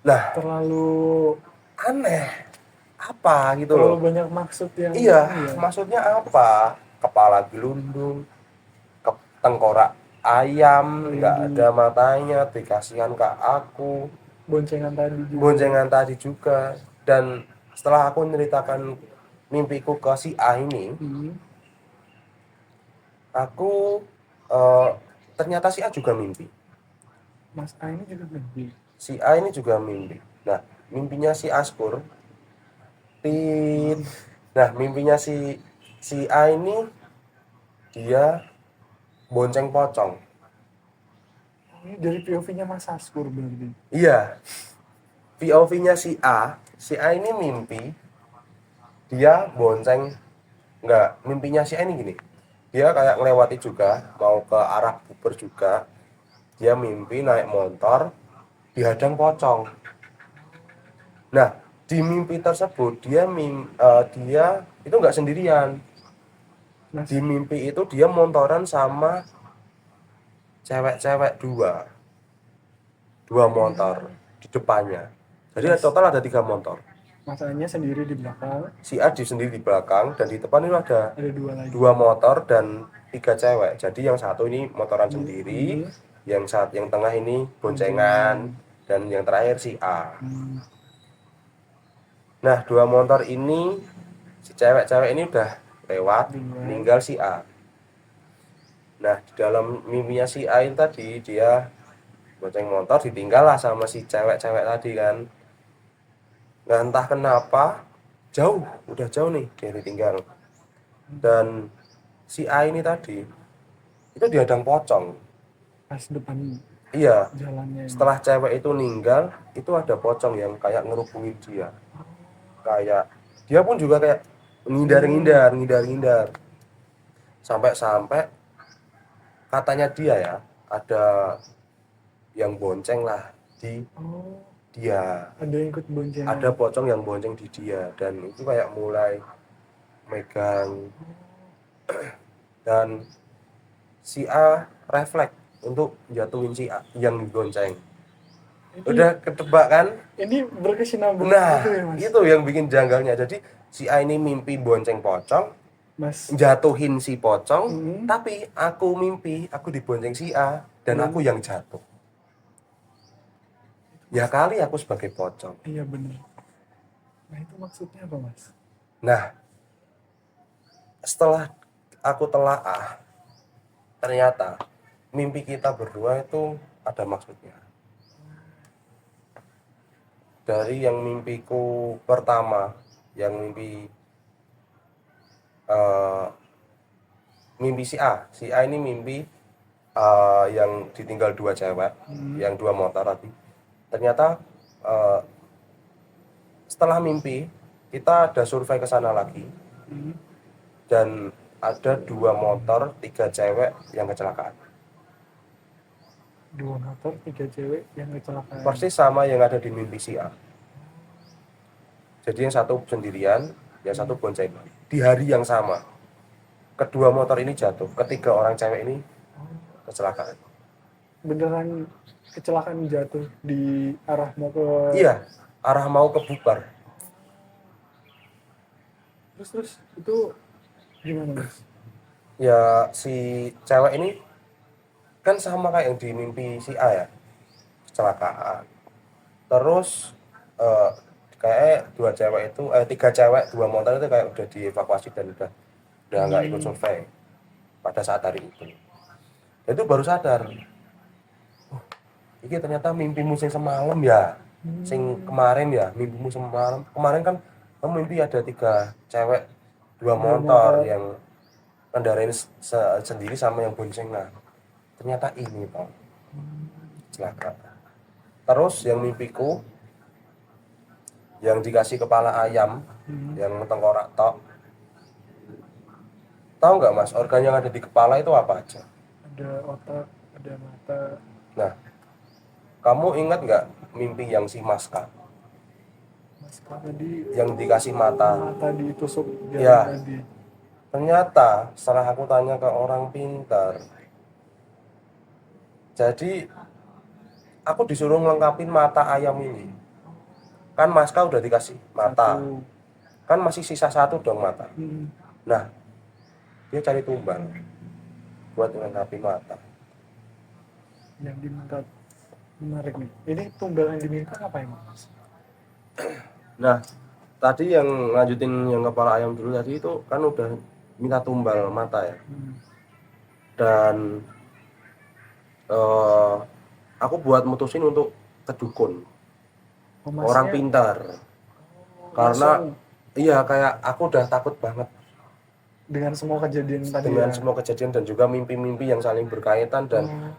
Terlalu aneh. Apa gitu terlalu loh. banyak maksud yang Iya, ini ya. maksudnya apa? Kepala gelundung, tengkorak ayam, nggak ada matanya, dikasihkan ke aku. Boncengan tadi juga. Boncengan tadi juga. Dan setelah aku menceritakan mimpiku ke si A ini, aku ternyata si A juga mimpi. Mas A ini juga mimpi. Si A ini juga mimpi. Nah, mimpinya si Askur, nah mimpinya si A ini dia bonceng pocong. Ini dari POV-nya Mas Askur berarti. Iya, POV-nya si A ini mimpi dia bonceng, enggak, mimpinya si A ini gini. Dia kayak ngelewati juga, mau ke arah Bogor juga. Dia mimpi naik motor dihadang pocong. Nah, di mimpi tersebut dia itu enggak sendirian. Mas, Di mimpi itu dia motoran sama cewek-cewek dua motor di depannya. Jadi total ada 3 motor. Mas A-nya sendiri di belakang, Si A sendiri di belakang dan di depan itu ada ada 2 lagi. 2 motor dan 3 cewek. Jadi yang satu ini motoran sendiri, yang tengah ini boncengan, dan yang terakhir si A. Nah, 2 motor ini si cewek-cewek ini udah lewat, meninggal si A. Nah, di dalam mimpinya si A ini tadi dia bonceng motor ditinggal lah sama si cewek-cewek tadi kan. Nah, entah kenapa udah jauh nih dia ditinggal. Dan si A ini tadi itu dihadang pocong. Pas depan Iya, jalannya. setelah cewek itu meninggal, itu ada pocong yang kayak ngerubungin dia. Kayak dia pun juga kayak ngindar. Sampai katanya dia ya, ada yang bonceng lah di dia. Ada yang ikut bonceng. Ada pocong yang bonceng di dia dan itu kayak mulai megang dan si A refleks untuk jatuhin si A yang digonceng. Udah ketebak kan? Ini berkesinambungan Nah, gitu ya, Mas? itu yang bikin janggalnya. Jadi si A ini mimpi bonceng pocong, Mas, jatuhin si pocong, tapi aku mimpi aku dibonceng si A dan aku yang jatuh. Ya kali aku sebagai pocong. iya bener. Nah itu maksudnya apa, Mas? Nah, setelah aku telaah, ternyata mimpi kita berdua itu ada maksudnya. Dari yang mimpiku pertama, yang mimpi si A ini mimpi yang ditinggal 2 cewek, yang 2 motor tadi. Ternyata setelah mimpi kita ada survei ke sana lagi, dan ada 2 motor 3 cewek yang kecelakaan. 2 motor, 3 cewek yang kecelakaan. Persis sama yang ada di mimpi si A. Jadi yang satu sendirian, yang satu boncengan. Di hari yang sama, kedua motor ini jatuh, ketiga orang cewek ini kecelakaan. Beneran kecelakaan jatuh di arah mau ke... Iya, arah mau ke Bubar. Terus itu gimana, Mas? Ya si cewek ini kan sama kayak yang di mimpi si A ya, kecelakaan. Terus kayak 3 cewek 2 motor itu kayak udah dievakuasi dan udah nggak ikut survei pada saat hari itu. Itu baru sadar, ini ternyata mimpimu sing semalam ya, sing kemarin ya, mimpimu semalam kemarin kan kamu mimpi ada 3 cewek 2 motor yang kendarain sendiri sama yang boncengan. Ternyata ini toh celaka. Terus yang mimpiku yang dikasih kepala ayam, yang tengkorak tok. Tahu nggak Mas, organ yang ada di kepala itu apa aja? Ada otak, ada mata. Nah, kamu ingat nggak mimpi yang si Maska? Maska tadi Yang dikasih mata. mata ditusuk jalan Ya. tadi. Ternyata setelah aku tanya ke orang pintar, jadi aku disuruh ngelengkapin mata ayam ini. Kan Maska udah dikasih mata, kan masih sisa 1 dong mata. Nah, dia cari tumbal buat ngelengkapi mata. Yang diminta menarik nih. Ini tumbal yang diminta apa emang, Mas? Nah, tadi yang lanjutin yang kepala ayam dulu tadi itu kan udah minta tumbal mata ya. Dan eh, aku buat mutusin untuk ke dukun, Oh, orang masnya pintar. Karena langsung iya kayak aku udah takut banget dengan semua kejadian tadi dengan ya. semua kejadian dan juga mimpi-mimpi yang saling berkaitan dan Oh,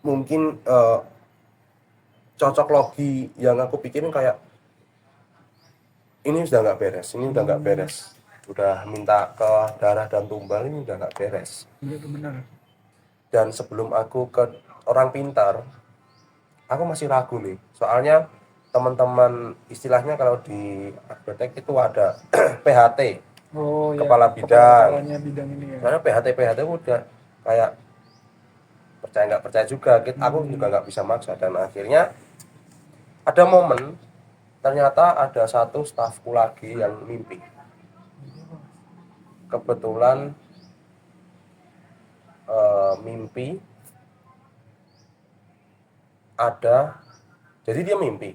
mungkin cocok logi yang aku pikirin kayak ini udah nggak beres, ini udah nggak beres, udah minta ke darah dan tumbal ini udah nggak beres. benar-benar. Dan sebelum aku ke orang pintar, aku masih ragu nih, soalnya teman-teman istilahnya kalau di agrotek itu ada PHT, Oh ya, kepala bidang. kepalanya bidang ini ya. Soalnya PHT udah kayak percaya nggak percaya juga, aku juga nggak bisa maksa. Dan akhirnya ada momen ternyata ada satu stafku lagi yang mimpi. Kebetulan mimpi ada, jadi dia mimpi,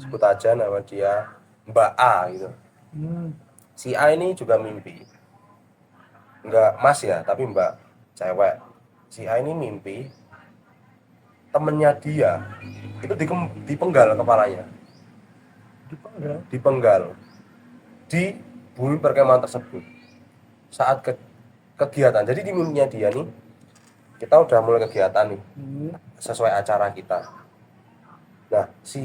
sebut aja nama dia Mbak A gitu. Hmm. Si A ini juga mimpi, nggak Mas ya tapi Mbak, cewek. Si A ini mimpi temennya dia itu dipenggal kepalanya, Dipenggal. dipenggal di bumi perkemahan tersebut saat kegiatan. Jadi di mimpinya dia nih, kita udah mulai kegiatan nih sesuai acara kita. Nah si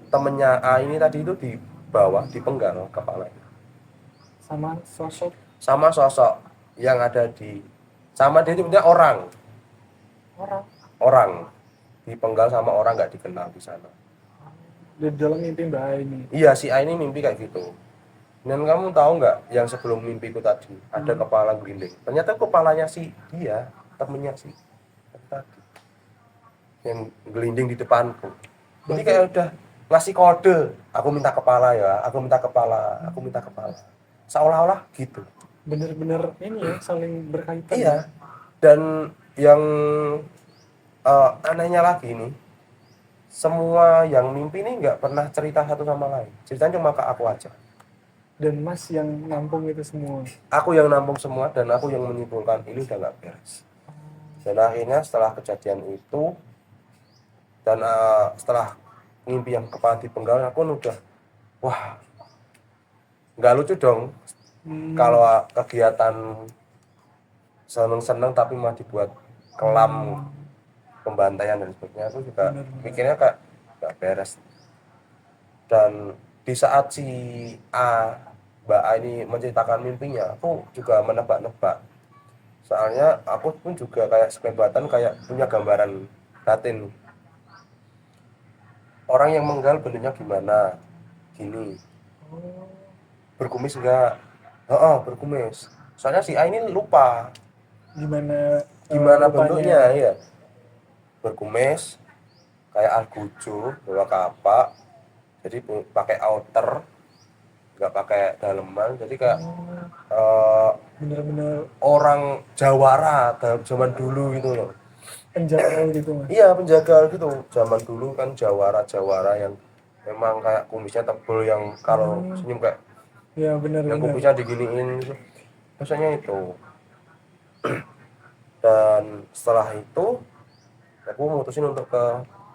temennya A ini tadi itu di bawah dipenggal kepalanya Sama sosok sama sosok yang ada di, sama dia itu punya orang orang orang dipenggal sama orang nggak dikenal di sana. di dalam mimpi Mbak A ini. Iya si A ini mimpi kayak gitu. Dan kamu tahu nggak yang sebelum mimpiku tadi ada kepala gelinding. Ternyata kepalanya si dia temennya si tadi yang gelinding di depanku. Jadi kayak udah ngasih kode, aku minta kepala ya, aku minta kepala, aku minta kepala. Seolah-olah gitu. Bener-bener ini ya, saling berkaitan. Iya. Dan yang anehnya lagi nih, semua yang mimpi ini nggak pernah cerita satu sama lain. Ceritanya cuma ke aku aja. Dan Mas yang nampung itu semua. Aku yang nampung semua dan aku yang menyimpulkan ini udah nggak beres. Dan akhirnya setelah kejadian itu dan setelah mimpi yang kepala dipenggal, aku udah wah nggak lucu dong kalau kegiatan seneng-seneng tapi malah dibuat kelam, pembantaian dan sebagainya. Aku juga mikirnya kayak nggak beres. Dan di saat si A, Mbak A ini menceritakan mimpinya, aku juga menebak-nebak. Soalnya aku pun juga kayak sekebatan kayak punya gambaran batin. Orang yang menggal bentuknya gimana? Gini. Berkumis enggak? Berkumis. Soalnya si A ini lupa gimana bentuknya, ya. Berkumis kayak Argujo, bawa kapak. Jadi pakai outer, nggak pakai daleman. Jadi kayak Bener-bener orang Jawara dalam zaman dulu gitu loh. penjaga gitu Mas. Iya penjaga gitu, zaman dulu kan Jawara yang memang kayak kumisnya tebel, yang kalau senyum kayak Ya yang bener-bener. kumisnya diginiin gitu. Biasanya itu. Dan setelah itu aku mutusin untuk ke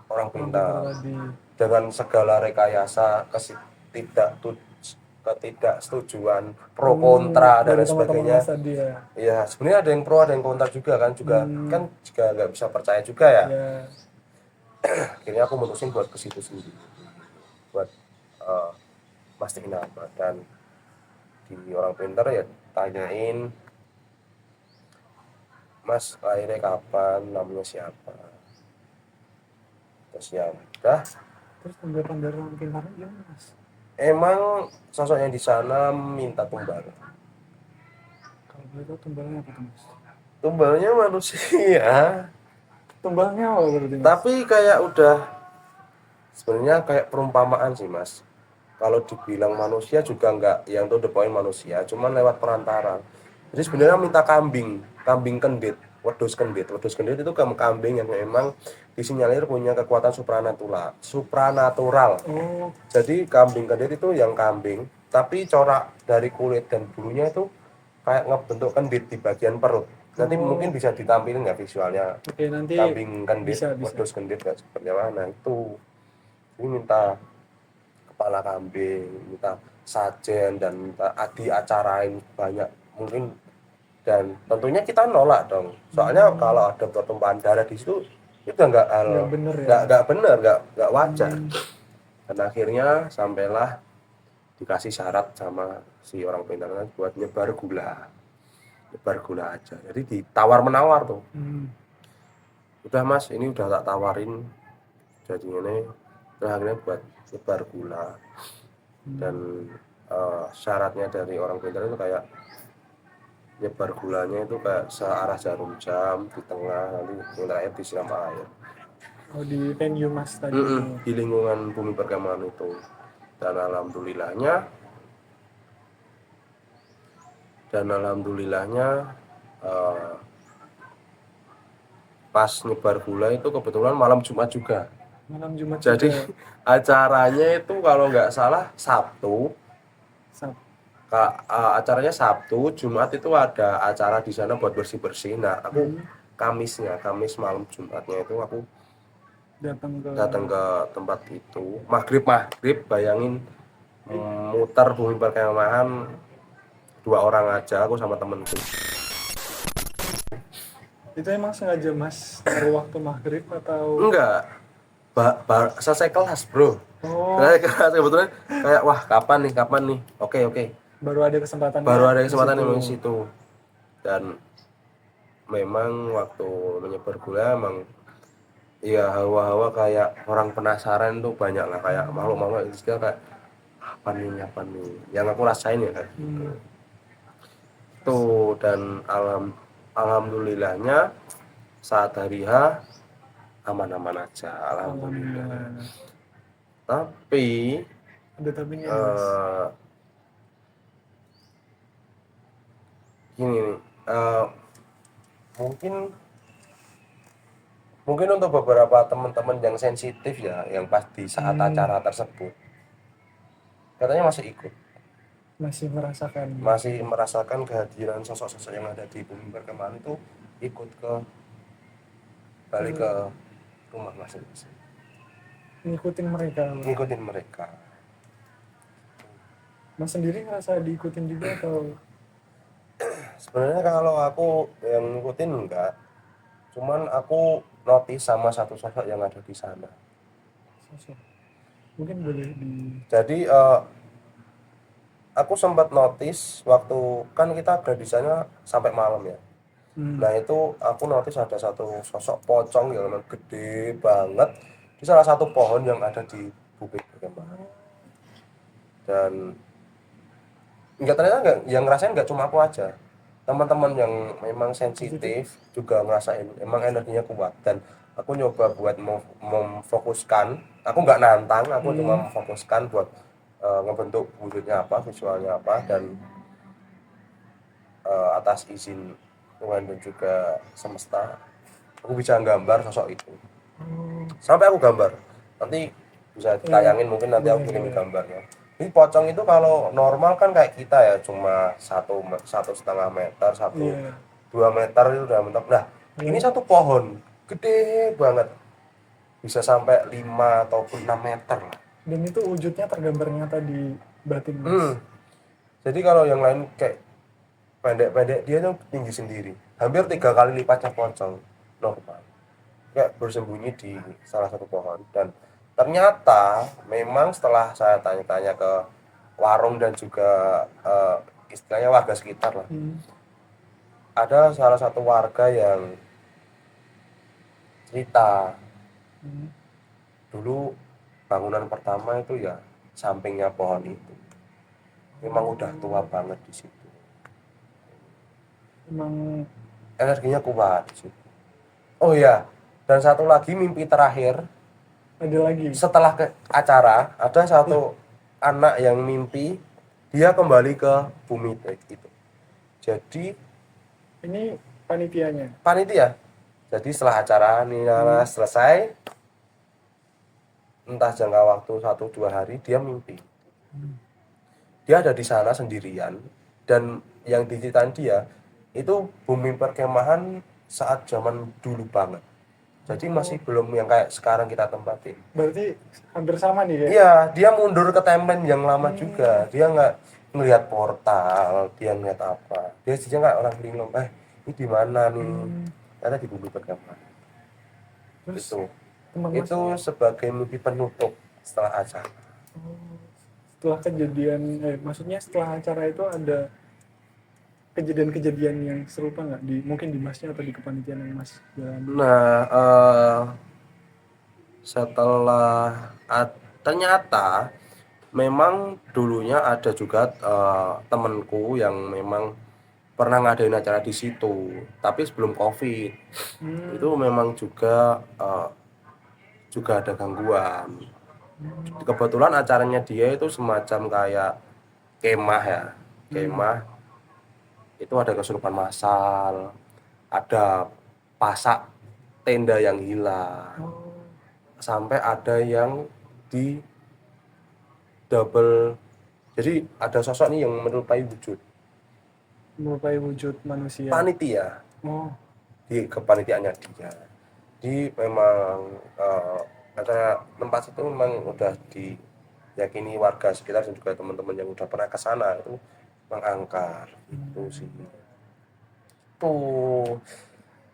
orang pintar Tadi. dengan segala rekayasa ketidaksetujuan pro kontra dan Dari lain teman-teman sebagainya. Mas tadi ya. Ya sebenarnya ada yang pro ada yang kontra juga kan kan juga nggak bisa percaya juga ya. Ya. Akhirnya aku mutusin buat ke situ sendiri buat mastiin nama. Dan di orang pintar ya tanyain, Mas lahirnya kapan, namanya siapa, terus ya udah. Terus tanggapan dari orang pintarnya gimana Mas? Emang sosok yang di sana minta tumbal. Kalau boleh tahu tumbalnya apa tuh Mas? Tumbalnya manusia, Tumbalnya apa berarti Mas? tapi kayak udah sebenarnya kayak perumpamaan sih Mas. Kalau dibilang manusia juga nggak yang to the point manusia, cuman lewat perantara. Jadi sebenarnya minta kambing kendit. wedhus kendit. Wedhus kendit itu kambing yang memang disinyalir punya kekuatan supranatural. Oh, Jadi kambing kendit itu yang kambing, tapi corak dari kulit dan bulunya itu kayak ngebentuk kendit di bagian perut. Nanti mungkin bisa ditampilin nggak visualnya oke, nanti kambing kendit, bisa. wedhus kendit kayak seperti apa. Nah itu ini minta kepala kambing, minta sajen dan minta diacarain banyak mungkin, dan tentunya kita nolak dong. Soalnya kalau ada pertumpahan darah di situ itu nggak Nggak bener ya. nggak bener, nggak wajar. Dan akhirnya sampailah dikasih syarat sama si orang pintarnya buat nyebar gula aja. Jadi ditawar menawar tuh. Udah mas, ini udah tak tawarin jadi ini, terus akhirnya buat nyebar gula. Dan syaratnya dari orang pintar itu kayak nyebar gulanya itu kayak searah jarum jam di tengah, nanti yang terakhir disiram air. Oh, di venue mas tadi. Di lingkungan bumi perkemahan itu. Dan alhamdulillahnya pas nyebar gula itu kebetulan malam Jumat juga. Malam Jumat Jadi juga. acaranya itu kalau nggak salah Sabtu. Acaranya Sabtu, Jumat itu ada acara di sana buat bersih-bersih. Nah, aku Kamis malam Jumatnya itu aku datang ke tempat itu. Maghrib bayangin, muter bumi perkemahan 2 orang aja, aku sama temenku. Itu emang sengaja mas cari waktu maghrib atau? Enggak, selesai kelas bro. Oh, Selesai kelas kebetulan kayak wah kapan nih, oke. baru ada kesempatan di situ. Dan memang waktu menyebar gula emang ya hawa-hawa kayak orang penasaran tuh banyak lah, kayak makhluk-makhluk itu kayak apa nih yang aku rasain ya kayak gitu. Tuh, dan alhamdulillahnya saat hari H aman-aman aja, alhamdulillah. Tapi ada tapinya mas. Gini nih, mungkin untuk beberapa teman-teman yang sensitif ya, yang pas di saat acara tersebut katanya masih merasakan kehadiran sosok-sosok yang ada di bumi perkemahan itu, ikut balik ke rumah masing-masing, ngikutin mereka. Mas sendiri ngerasa diikutin juga atau? Sebenarnya kalau aku yang ngikutin enggak, cuman aku notice sama satu sosok yang ada di sana. Mungkin boleh Jadi aku sempat notice waktu kan kita ada di sana sampai malam ya. Nah itu aku notice ada satu sosok pocong yang memang gede banget di salah satu pohon yang ada di bukit perkemahan. Dan ternyata yang ngerasain nggak cuma aku aja, teman-teman yang memang sensitif juga ngerasain, emang energinya kuat. Dan aku nyoba buat memfokuskan, aku nggak nantang, aku cuma memfokuskan buat ngebentuk wujudnya apa, visualnya apa, dan atas izin Tuhan dan juga semesta aku bisa gambar sosok itu. Sampai aku gambar, nanti bisa ditayangin, mungkin nanti aku kirim gambarnya. Ini pocong itu kalau normal kan kayak kita ya cuma 1,5 meter, 2 meter itu udah mentok. Nah ini satu pohon gede banget, bisa sampai 5 ataupun 6 meter lah. Dan itu wujudnya tergambar nyata di batin mas. Jadi kalau yang lain kayak pendek-pendek, dia tuh tinggi sendiri, hampir 3 kali lipatnya pocong normal, kayak bersembunyi di salah satu pohon. Dan ternyata memang setelah saya tanya-tanya ke warung dan juga istilahnya warga sekitar lah, ada salah satu warga yang cerita dulu bangunan pertama itu ya sampingnya pohon itu memang udah tua banget di situ, Emang energinya kuat di situ. Oh iya, dan satu lagi mimpi terakhir ada lagi setelah ke acara, ada satu anak yang mimpi dia kembali ke bumi itu. Jadi ini Panitianya. panitia. Jadi setelah acara Nina selesai, entah jangka waktu 1-2 hari, dia mimpi. Dia ada di sana sendirian, dan yang diceritain dia itu bumi perkemahan saat zaman dulu banget. Jadi masih belum yang kayak sekarang kita tempatin. Berarti hampir sama nih ya. Iya, dia mundur ke timeline yang lama juga. Dia nggak melihat portal, dia melihat apa. Dia sih nggak orang bingung, ini di mana nih? Karena di bumi perkemahan. Terus Itu teman itu masnya sebagai mimpi penutup setelah acara. setelah kejadian, maksudnya setelah acara itu ada kejadian-kejadian yang serupa nggak di mungkin di masnya atau di kepanitiaan yang mas jalani? Nah, setelah ternyata memang dulunya ada juga temenku yang memang pernah ngadain acara di situ, tapi sebelum COVID itu memang juga ada gangguan. Kebetulan acaranya dia itu semacam kayak kemah ya, kemah itu ada kesurupan massal, ada pasak tenda yang hilang, sampai ada yang di double. Jadi ada sosok nih yang menyerupai wujud Merupai wujud manusia. panitia Oh, di kepanitiaannya dia. Jadi memang katanya tempat itu memang udah diyakini warga sekitar dan juga teman-teman yang udah pernah ke sana itu mengangkar itu sih. Tuh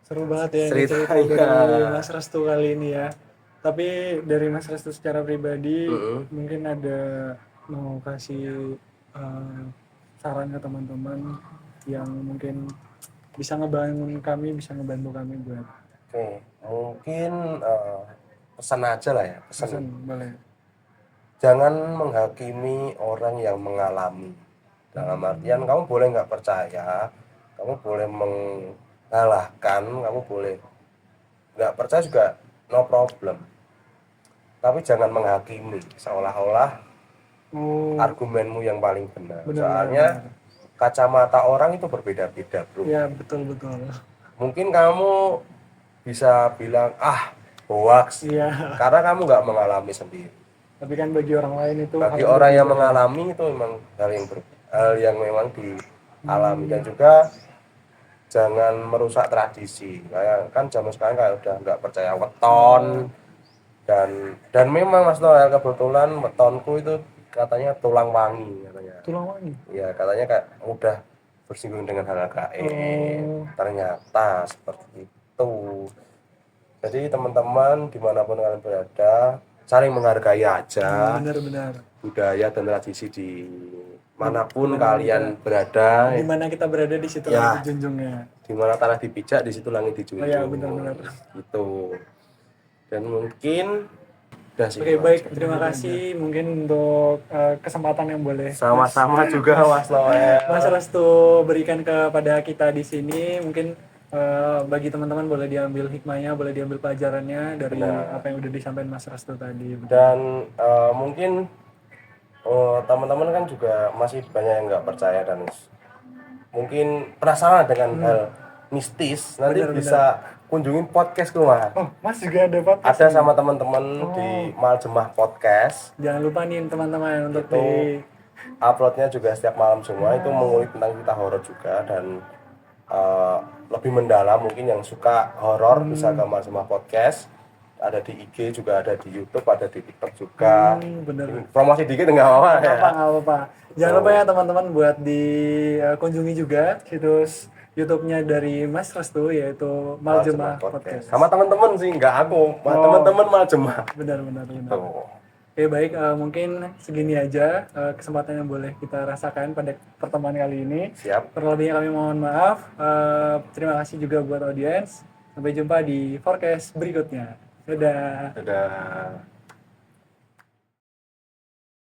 seru banget ya ini cerita ceritanya. dari Mas Restu kali ini ya. Tapi dari Mas Restu secara pribadi mungkin ada mau kasih saran ke teman-teman yang mungkin bisa ngebangun kami, bisa ngebantu kami buat Oke, mungkin pesan aja lah ya, pesan pesan. boleh. Jangan menghakimi orang yang mengalami. Dalam artian kamu boleh nggak percaya, kamu boleh mengalahkan, kamu boleh nggak percaya juga, no problem. Tapi jangan menghakimi seolah-olah Oh, argumenmu yang paling benar. benar, Soalnya benar. kacamata orang itu berbeda-beda, bro. Ya betul betul. Mungkin kamu bisa bilang hoax, Iya. karena kamu nggak mengalami sendiri. Tapi kan bagi orang lain itu Bagi hal orang yang berbeda. mengalami itu memang hal yang memang dialami. Dan juga jangan merusak tradisi. Kayak kan zaman sekarang kayak udah nggak percaya weton, dan memang Mas Noel kebetulan wetonku itu katanya tulang wangi katanya. Tulang wangi. Ya katanya kayak mudah bersinggung dengan hal gaib. Ternyata seperti itu. Jadi teman-teman dimanapun kalian berada, saling menghargai aja Benar-benar. budaya dan tradisi di manapun kalian berada. Di mana kita berada di situ Ya. langit dijunjungnya. Di mana tanah dipijak, di situ langit dijunjung. Oh ya, benar-benar. Gitu. Dan mungkin udah sih. Oke, baik. Terima kasih mungkin untuk kesempatan yang boleh Sama-sama juga Mas Noel. Mas Restu berikan kepada kita di sini. Mungkin bagi teman-teman boleh diambil hikmahnya, boleh diambil pelajarannya dari Benar. apa yang udah disampaikan Mas Restu tadi. Dan mungkin teman-teman kan juga masih banyak yang nggak percaya dan mungkin penasaran dengan hal mistis. Nanti bisa kunjungin podcastku Mas. Oh, Mas juga ada podcast? Ada sama teman-teman di Maljemah Podcast. Jangan lupa nih teman-teman untuk Itu di uploadnya juga setiap malam semua. Itu mengulik tentang cerita horor juga, dan lebih mendalam mungkin yang suka horor bisa ke Maljemah Podcast. Ada di IG juga, ada di YouTube, ada di TikTok juga. bener. Promosi dikit nggak apa-apa ya. Nggak apa-apa. Jangan lupa ya teman-teman buat dikunjungi juga situs YouTube-nya dari Mas Restu yaitu Maljemah Podcast. Sama teman-teman sih, nggak aku. Teman-teman Maljemah. Benar. Tuh. Oke baik, mungkin segini aja kesempatan yang boleh kita rasakan pada pertemuan kali ini. Siap. Terlebihnya kami mohon maaf. Terima kasih juga buat audiens. Sampai jumpa di forecast berikutnya. Dadah. Dadah.